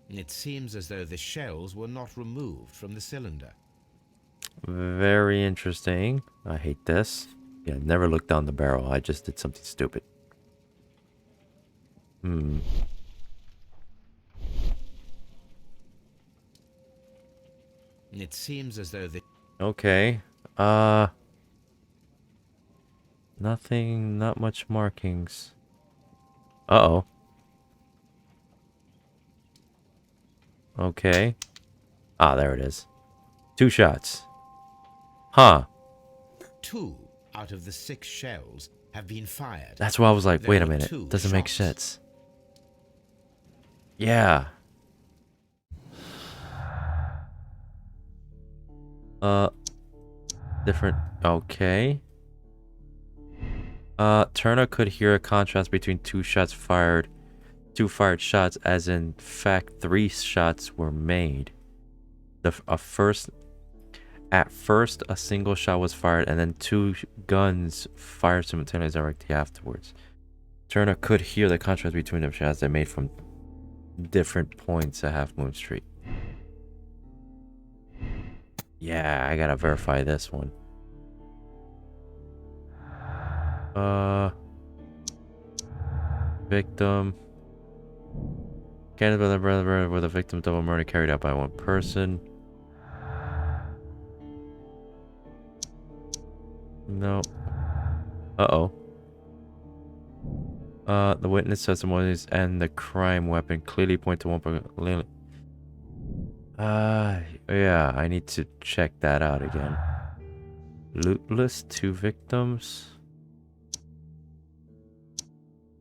It seems as though the shells were not removed from the cylinder. Very interesting. I hate this. Yeah, never look down the barrel. I just did something stupid. It seems as though the... Okay. Nothing, not much markings. Uh-oh. Okay. Ah, there it is. 2 shots. Huh. 2 out of the 6 shells have been fired. That's why I was like, There wait a were minute. 2 Doesn't make shots. sense. Yeah. Different. Okay. Turner could hear a contrast between 2 shots fired. 2 fired shots, as in fact 3 shots were made. At first a single shot was fired, and then 2 guns fired simultaneously directly afterwards. Turner could hear the contrast between the shots they made from different points at Half Moon Street. Yeah, I gotta verify this one. Victim. Candidate brother with a victim double murder carried out by one person. No. Uh-oh. The witness testimonies and the crime weapon clearly point to one person. Yeah, I need to check that out again. Lootless, 2 victims.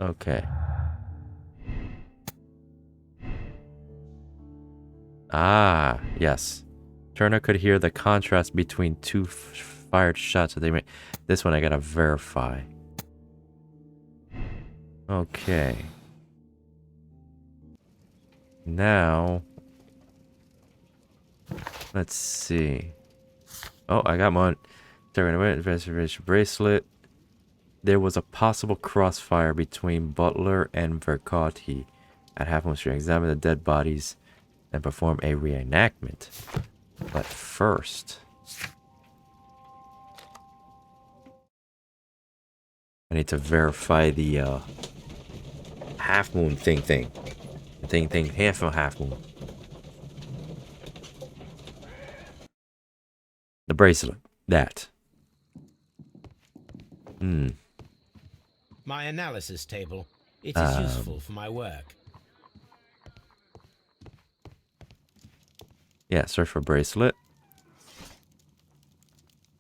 Okay. Ah, yes. Turner could hear the contrast between 2 fired shots that they made. This one I gotta verify. Okay. Now, let's see. Oh, I got one. Investigation bracelet. There was a possible crossfire between Butler and Vercotti at Half Moon Street. Examine the dead bodies. and perform a reenactment. But first, I need to verify the half moon thing. Half moon. The bracelet. That. My analysis table. It is useful for my work. Yeah, search for bracelet.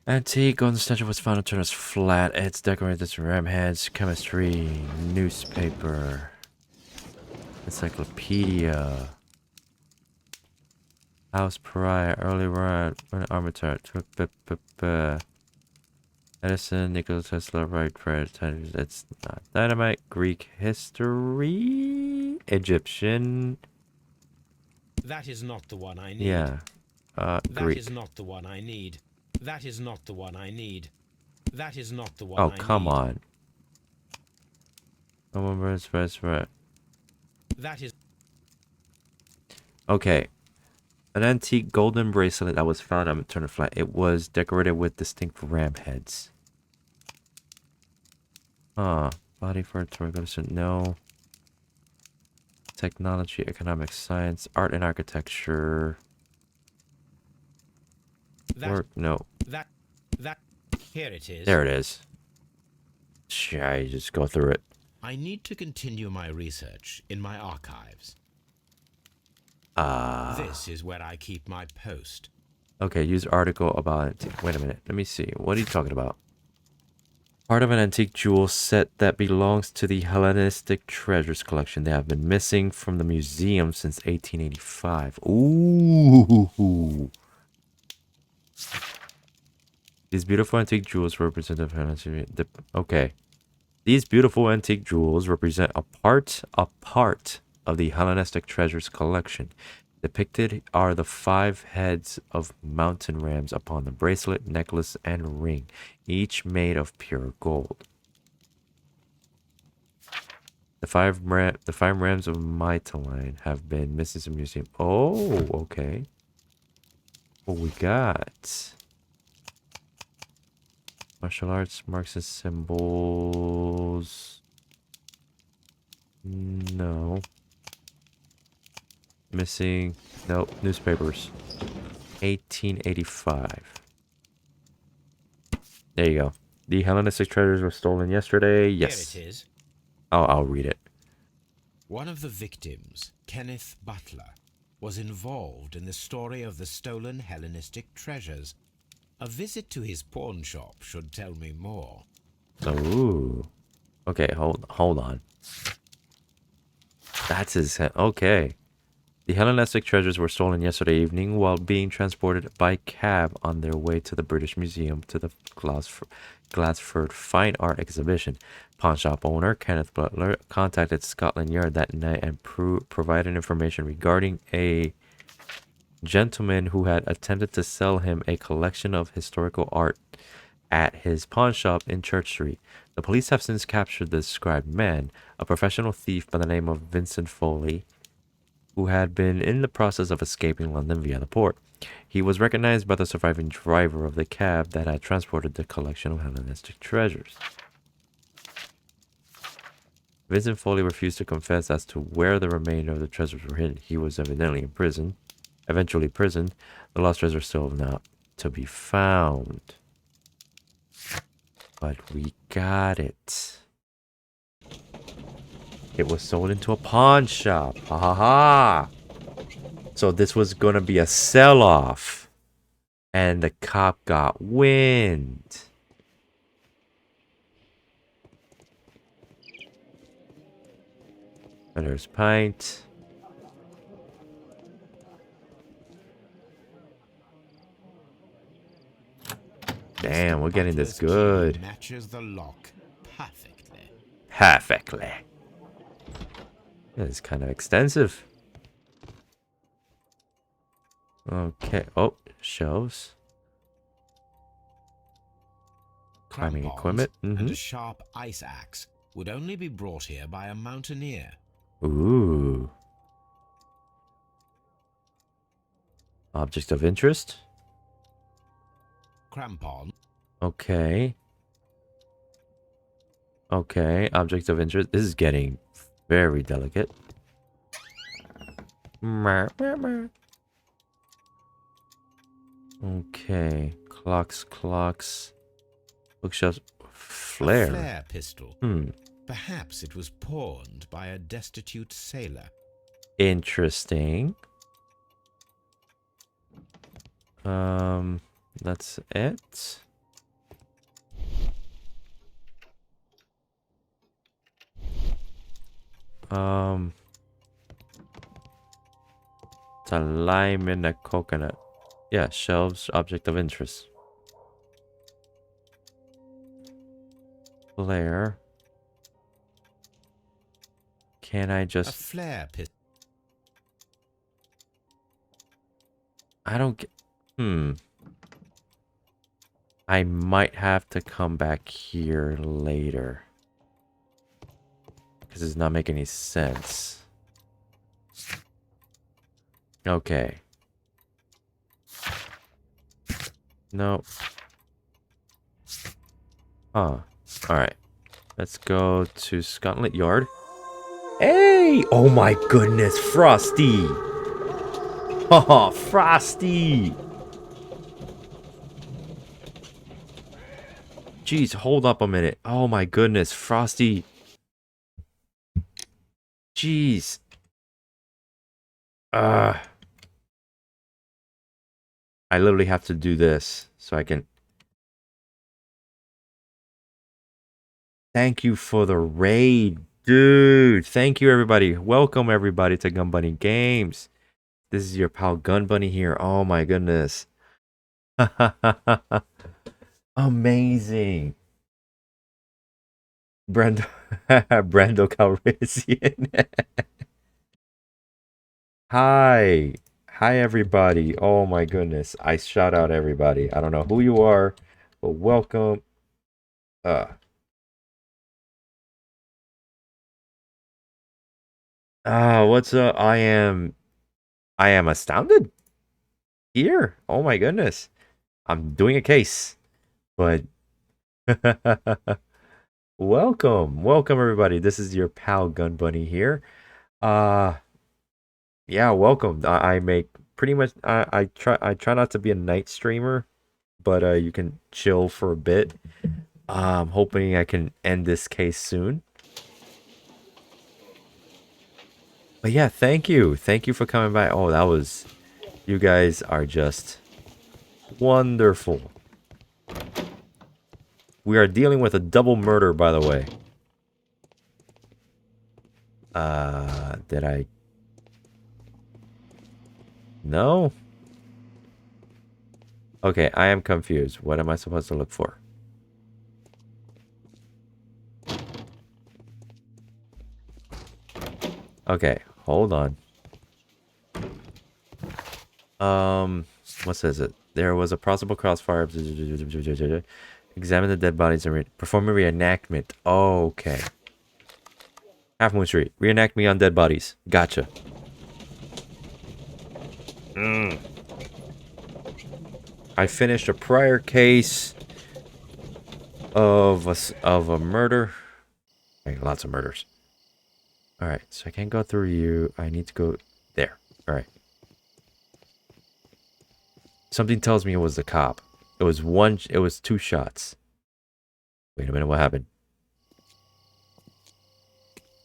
Antique golden statue was found on Turner's flat. It's decorated with ram heads, chemistry, newspaper, encyclopedia, house pariah, early ride, arbitrary, Edison, Nikola Tesla, right, it's not dynamite, Greek history, Egyptian. That is not the one I need. Yeah, Greek. That is not the one I need. That is not the one I need. That is not the one I need. Oh, come on. Right. That is... Okay. An antique golden bracelet that was found on Turner Flat. It was decorated with distinct ram heads. Body for a tour. No. Technology, economics, science, art and architecture. Work, no. That, here it is. There it is. I just go through it. I need to continue my research in my archives. This is where I keep my post. Okay, use article about antique. Wait a minute. Let me see. What are you talking about? Part of an antique jewel set that belongs to the Hellenistic treasures collection. They have been missing from the museum since 1885. Ooh. These beautiful antique jewels represent okay. These beautiful antique jewels represent a part of the Hellenistic treasures collection. Depicted are the 5 heads of mountain rams upon the bracelet, necklace, and ring, each made of pure gold. The five rams of Mytilene have been missing from the museum. Oh, okay. What we got? Martial arts, Marxist symbols. No. Missing. Nope. Newspapers. 1885. There you go. The Hellenistic treasures were stolen yesterday. Yes. Here it is. I'll read it. One of the victims, Kenneth Butler, was involved in the story of the stolen Hellenistic treasures. A visit to his pawn shop should tell me more. Ooh. Okay, hold on. That's his head. Okay. The Hellenistic treasures were stolen yesterday evening while being transported by cab on their way to the British Museum to the Glassford Fine Art Exhibition. Pawn shop owner Kenneth Butler contacted Scotland Yard that night and provided information regarding a gentleman who had attempted to sell him a collection of historical art at his pawn shop in Church Street. The police have since captured the described man, a professional thief by the name of Vincent Foley, who had been in the process of escaping London via the port. He was recognized by the surviving driver of the cab that had transported the collection of Hellenistic treasures. Vincent Foley refused to confess as to where the remainder of the treasures were hidden. He was evidently eventually imprisoned. The lost treasure is still not to be found. But we got it. It was sold into a pawn shop. Ha ha ha. So this was going to be a sell-off. And the cop got wind. And there's pint. Damn, we're getting this good. Matches the lock perfectly. Perfectly. Yeah, it's kind of extensive. Okay. Oh, shelves. Climbing equipment. And a sharp ice axe would only be brought here by a mountaineer. Ooh. Object of interest. Crampon. Okay. Okay, object of interest. This is getting very delicate. Okay, clocks. Bookshelves. Flare. A flare pistol. Hmm. Perhaps it was pawned by a destitute sailor. Interesting. That's it. It's a lime and a coconut. Yeah, shelves, object of interest. Flare. Can I A just... flare pistol. I don't get... I might have to come back here later. Because it's not making any sense. Okay. No. Huh. Alright. Let's go to Scotland Yard. Hey! Oh my goodness, Frosty! Oh, Frosty! Jeez, hold up a minute. Oh my goodness, Frosty. Jeez. I literally have to do this so I can... Thank you for the raid, dude. Thank you, everybody. Welcome, everybody, to Gun Bunny Games. This is your pal Gun Bunny here. Oh my goodness. Amazing. Brando Calrissian. Hi. Hi, everybody. Oh my goodness. I shout out everybody. I don't know who you are, but welcome. What's up? I am astounded here. Oh my goodness. I'm doing a case, but welcome everybody. This is your pal Gun Bunny here. Yeah, welcome. I make pretty much I try not to be a night streamer, but you can chill for a bit. I'm hoping I can end this case soon. But yeah, thank you for coming by. Oh, that was, you guys are just wonderful. We are dealing with a double murder, by the way. Did I? No? Okay, I am confused. What am I supposed to look for? Okay, hold on. What says it? There was a possible crossfire. Examine the dead bodies and perform a reenactment. Okay. Half Moon Street. Reenact me on dead bodies. Gotcha. I finished a prior case of a murder. Okay, lots of murders. Alright, so I can't go through you. I need to go there. Alright. Something tells me it was the cop. It was 2 shots. Wait a minute, what happened?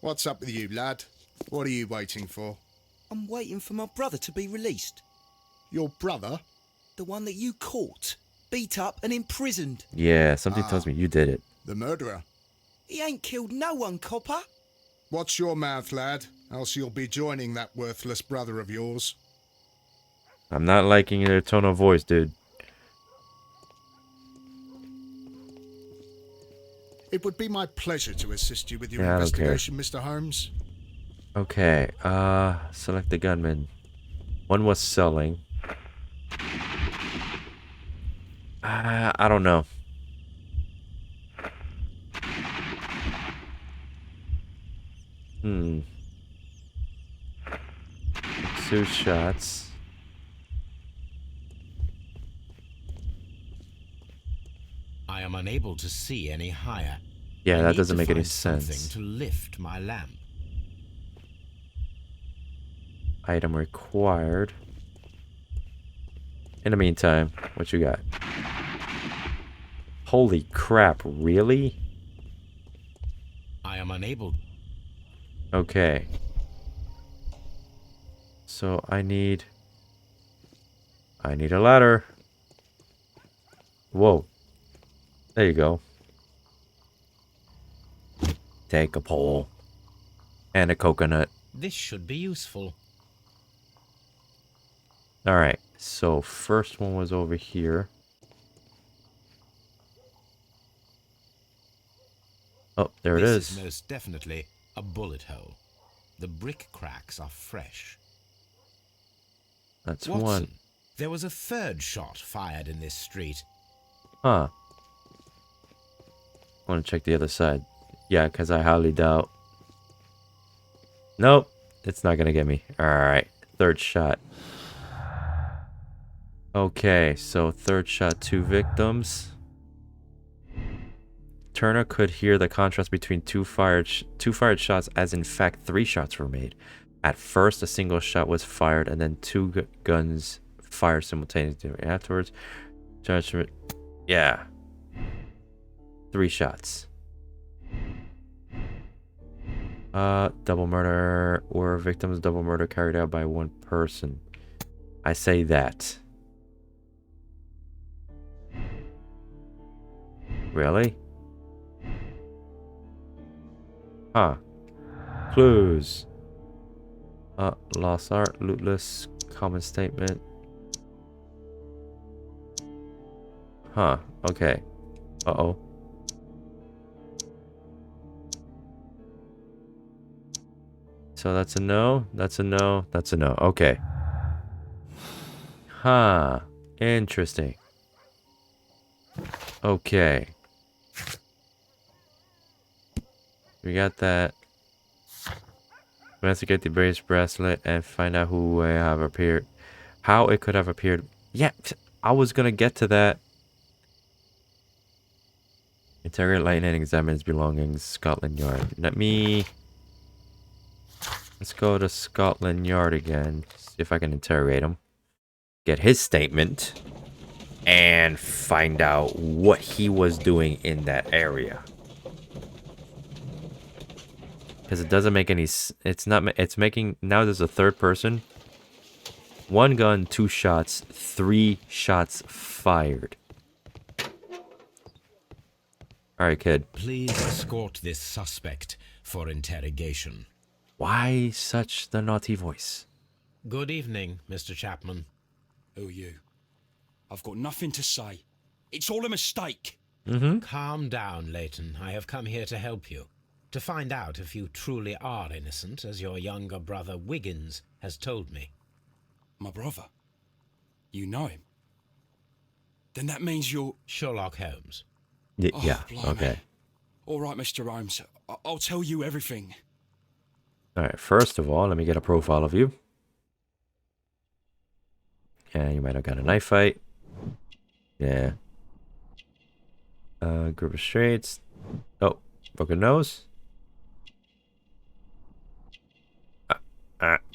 What's up with you, lad? What are you waiting for? I'm waiting for my brother to be released. Your brother? The one that you caught, beat up and imprisoned. Yeah, something tells me you did it. The murderer? He ain't killed no one, copper. Watch your mouth, lad, else you'll be joining that worthless brother of yours. I'm not liking your tone of voice, dude. It would be my pleasure to assist you with your investigation, Mr. Holmes. Okay, select the gunman. One was selling. I don't know. Two shots. I am unable to see any higher. Yeah, I that need doesn't to make any find something sense. to lift my lamp. Item required. In the meantime, what you got? Holy crap, really? I am unable. Okay. So I need a ladder. Whoa. There you go. Take a pole. And a coconut. This should be useful. Alright. So first one was over here. Oh, there it This is. is most definitely a bullet hole. The brick cracks are fresh. That's Watson, one. there was a third shot fired in this street. Huh. I want to check the other side. Yeah, because I highly doubt. Nope. It's not going to get me. Alright. Third shot. Okay, so third shot, 2 victims. Turner could hear the contrast between two fired shots, as in fact 3 shots were made. At first, a single shot was fired, and then 2 guns fired simultaneously. Afterwards, judgment. Yeah. 3 shots. Double murder or victims double murder carried out by one person. I say that. Really? Huh. Clues. Lost art, lootless, common statement. Huh. Okay. Uh-oh. So that's a no, that's a no, that's a no. Okay. Huh. Interesting. Okay. We got that. Investigate the bracelet and find out who have appeared. How it could have appeared. Yeah, I was gonna get to that. Interrogate Lightning and examine his belongings. Scotland Yard. Let's go to Scotland Yard again. See if I can interrogate him. Get his statement. And find out what he was doing in that area. Because it doesn't make any... It's making... Now there's a third person. 1 gun, 2 shots, 3 shots fired. Alright, kid. Please escort this suspect for interrogation. Why such the naughty voice? Good evening, Mr. Chapman. Who are you? I've got nothing to say. It's all a mistake. Calm down, Leighton. I have come here to help you. To find out if you truly are innocent, as your younger brother Wiggins has told me. My brother? You know him? Then that means you're... Sherlock Holmes. Yeah, blimey. okay. All right, Mr. Holmes. I'll tell you everything. Alright, first of all, let me get a profile of you. And you might have got a knife fight. Yeah. Group of straights. Oh, broken nose.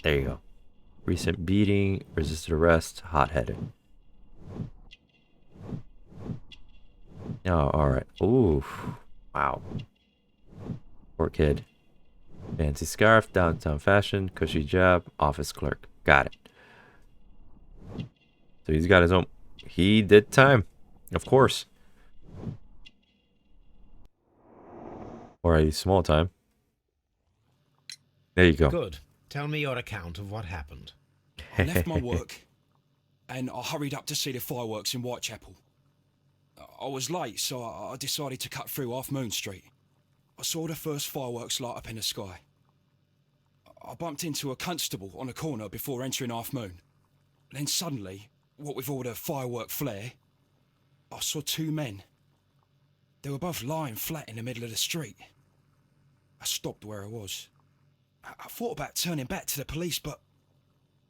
There you go. Recent beating, resisted arrest, hot-headed. Oh, alright. Ooh. Wow. Poor kid. Fancy scarf, downtown fashion, cushy job, office clerk. Got it. So he's got his own... He did time. Of course. Or a small time. There you go. Good. Tell me your account of what happened. I left my work and I hurried up to see the fireworks in Whitechapel. I was late, so I decided to cut through Half Moon Street. I saw the first fireworks light up in the sky. I bumped into a constable on a corner before entering Half Moon. Then suddenly, what with all the firework flare, I saw 2 men. They were both lying flat in the middle of the street. I stopped where I was. I thought about turning back to the police, but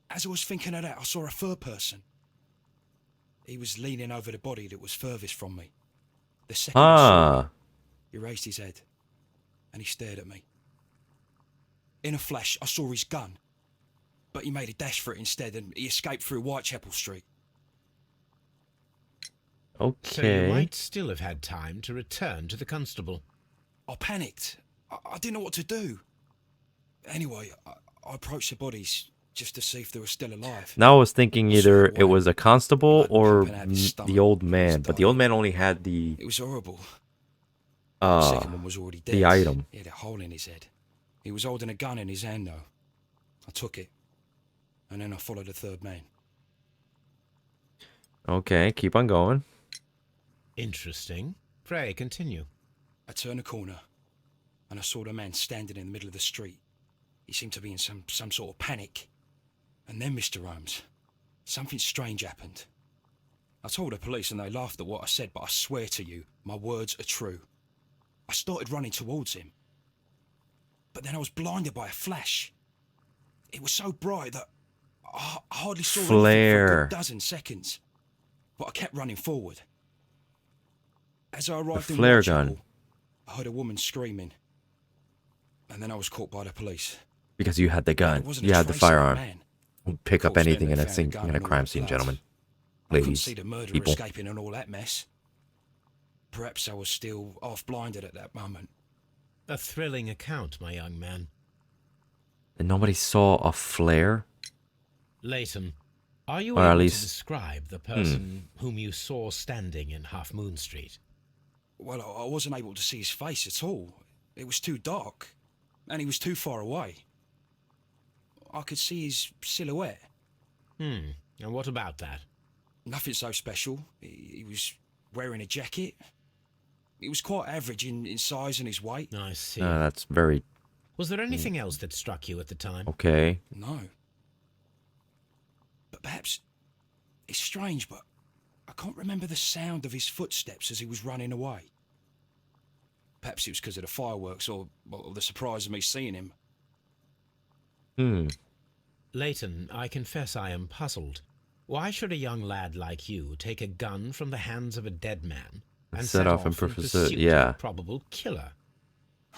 as I was thinking of that, I saw a third person. He was leaning over the body that was furthest from me. The second I saw him, Ah. he raised his head and he stared at me. In a flash, I saw his gun, but he made a dash for it instead and he escaped through Whitechapel Street. So you Okay. might still have had time to return to the constable. I panicked. I didn't know what to do. Anyway, I approached the bodies just to see if they were still alive. Now I was thinking either Sort of it was a constable blood or pumping out of his the stomach. old He was man, but the old man only had the It was horrible. The second one was already dead. item. He had a hole in his head. He was holding a gun in his hand, though. I took it, and then I followed the third man. Okay, keep on going. Interesting. Pray, continue. I turned a corner, and I saw the man standing in the middle of the street. He seemed to be in some sort of panic. And then, Mr. Holmes, something strange happened. I told the police and they laughed at what I said, but I swear to you, my words are true. I started running towards him. But then I was blinded by a flash. It was so bright that I hardly saw anything for a Flare. good dozen seconds. But I kept running forward. As I arrived in flare Whitechapel, gun. I heard a woman screaming. And then I was caught by the police. Because you had the There gun. wasn't a You had the trace of firearm. man. Pick Of up course, then anything they in a found the gun in a and all crime the scene, blood. gentlemen. I couldn't Ladies. see the murderer People. escaping and all that mess. Perhaps I was still half blinded at that moment. A thrilling account, my young man. And nobody saw a flare? Leighton, are you Or at able least- to describe the person whom you saw standing in Half Moon Street? Well, I wasn't able to see his face at all. It was too dark, and he was too far away. I could see his silhouette. And what about that? Nothing so special. He was wearing a jacket. He was quite average in size and his weight. I see. That's very Was there anything else that struck you at the time? okay. No. But perhaps it's strange, but I can't remember the sound of his footsteps as he was running away. Perhaps it was because of the fireworks or the surprise of me seeing him. Leighton, I confess I am puzzled. Why should a young lad like you take a gun from the hands of a dead man and Set set off off in in pursuit, pursuit yeah. of a probable killer?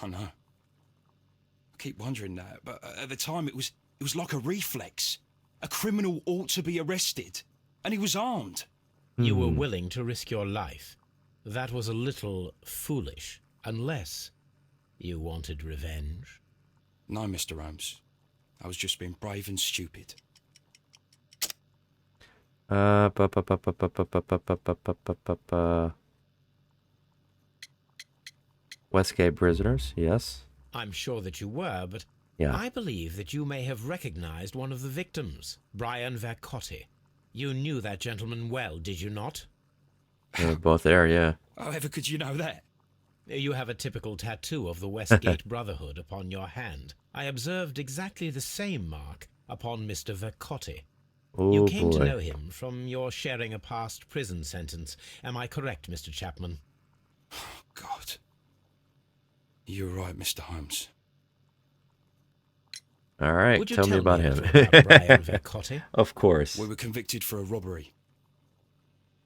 I know. I keep wondering that, but at the time it was like a reflex. A criminal ought to be arrested, and he was armed. You were willing to risk your life. That was a little foolish, unless you wanted revenge. No, Mr. Holmes. I was just being brave and stupid. Westgate prisoners, yes. I'm sure that you were, but Yeah. I believe that you may have recognized one of the victims, Brian Vercotti. You knew that gentleman well, did you not? They were both there, yeah. However could you know that? You have a typical tattoo of the Westgate Brotherhood upon your hand. I observed exactly the same mark upon Mr. Vercotti. Oh You came boy. to know him from your sharing a past prison sentence. Am I correct, Mr. Chapman? God. You're right, Mr. Holmes. All right, Would you tell me about a him. little about Brian Vercotti? Of course. We were convicted for a robbery.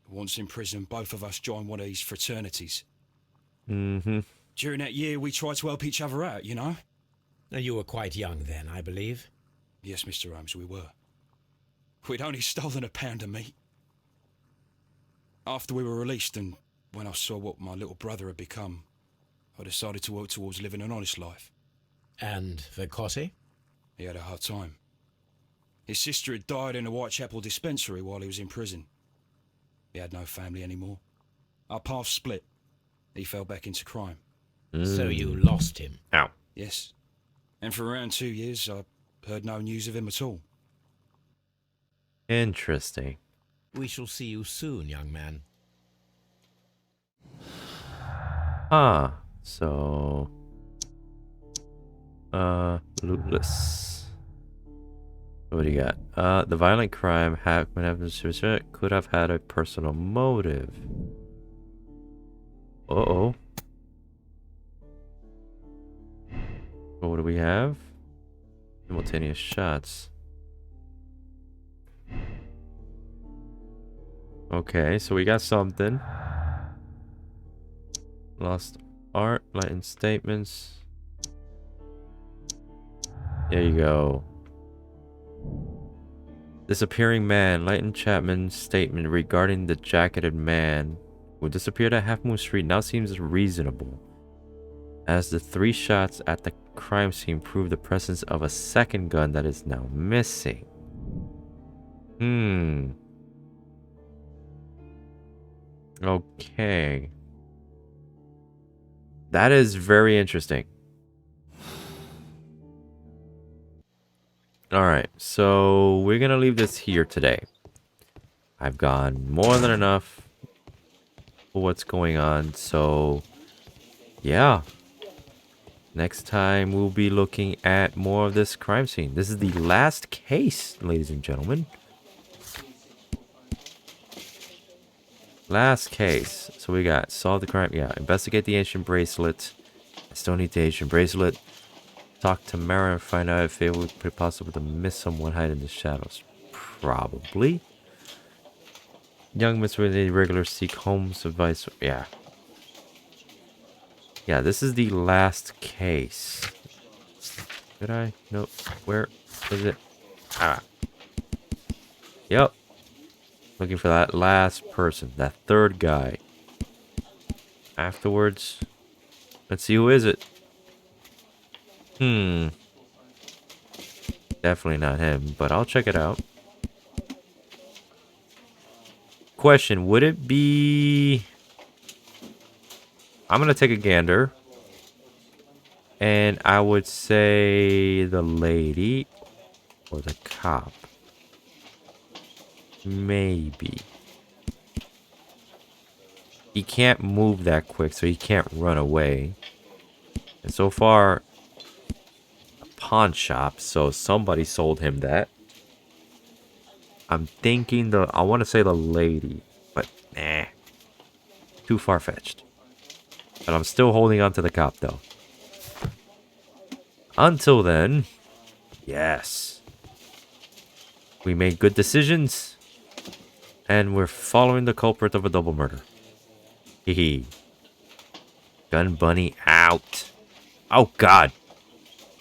Once in prison, both of us joined one of these fraternities. Mm-hmm. During that year, we tried to help each other out, you know? You were quite young then, I believe. Yes, Mr. Holmes, we were. We'd only stolen a pound of meat. After we were released and when I saw what my little brother had become, I decided to work towards living an honest life. And Vercotti? He had a hard time. His sister had died in a Whitechapel dispensary while he was in prison. He had no family anymore. Our paths split. He fell back into crime. So you lost him. Ow. Yes. And for around 2 years, I heard no news of him at all. Interesting. We shall see you soon, young man. Ah, so lootless. What do you got? The violent crime could have had a personal motive. Uh-oh. What do we have? Simultaneous shots. Okay, so we got something. Lost art, lightened statements. There you go. Disappearing man. Lighten Chapman's statement regarding the jacketed man who disappeared at Half Moon Street now seems reasonable, as the 3 shots at the crime scene prove the presence of a second gun that is now missing. Okay. That is very interesting. Alright, so we're gonna leave this here today. I've gone more than enough for what's going on, so yeah. Next time we'll be looking at more of this crime scene. This is the last case, ladies and gentlemen. Last case. So we got solve the crime. Yeah, investigate the ancient bracelet. I still need the ancient bracelet. Talk to Mara and find out if it would be possible to miss someone hiding in the shadows. Probably. Young Miss with a regular seek Holmes advice. Yeah. Yeah, this is the last case. Did I? Nope. Where is it? Ah. Yep. Looking for that last person. That third guy. Afterwards. Let's see, who is it? Definitely not him, but I'll check it out. Question, would it be... I'm gonna take a gander. And I would say the lady or the cop. Maybe. He can't move that quick, so he can't run away. And so far, a pawn shop, so somebody sold him that. I'm thinking I want to say the lady, but nah. Too far-fetched. But I'm still holding on to the cop, though. Until then, yes. We made good decisions. And we're following the culprit of a double murder. Hee. Gun Bunny out. Oh, God.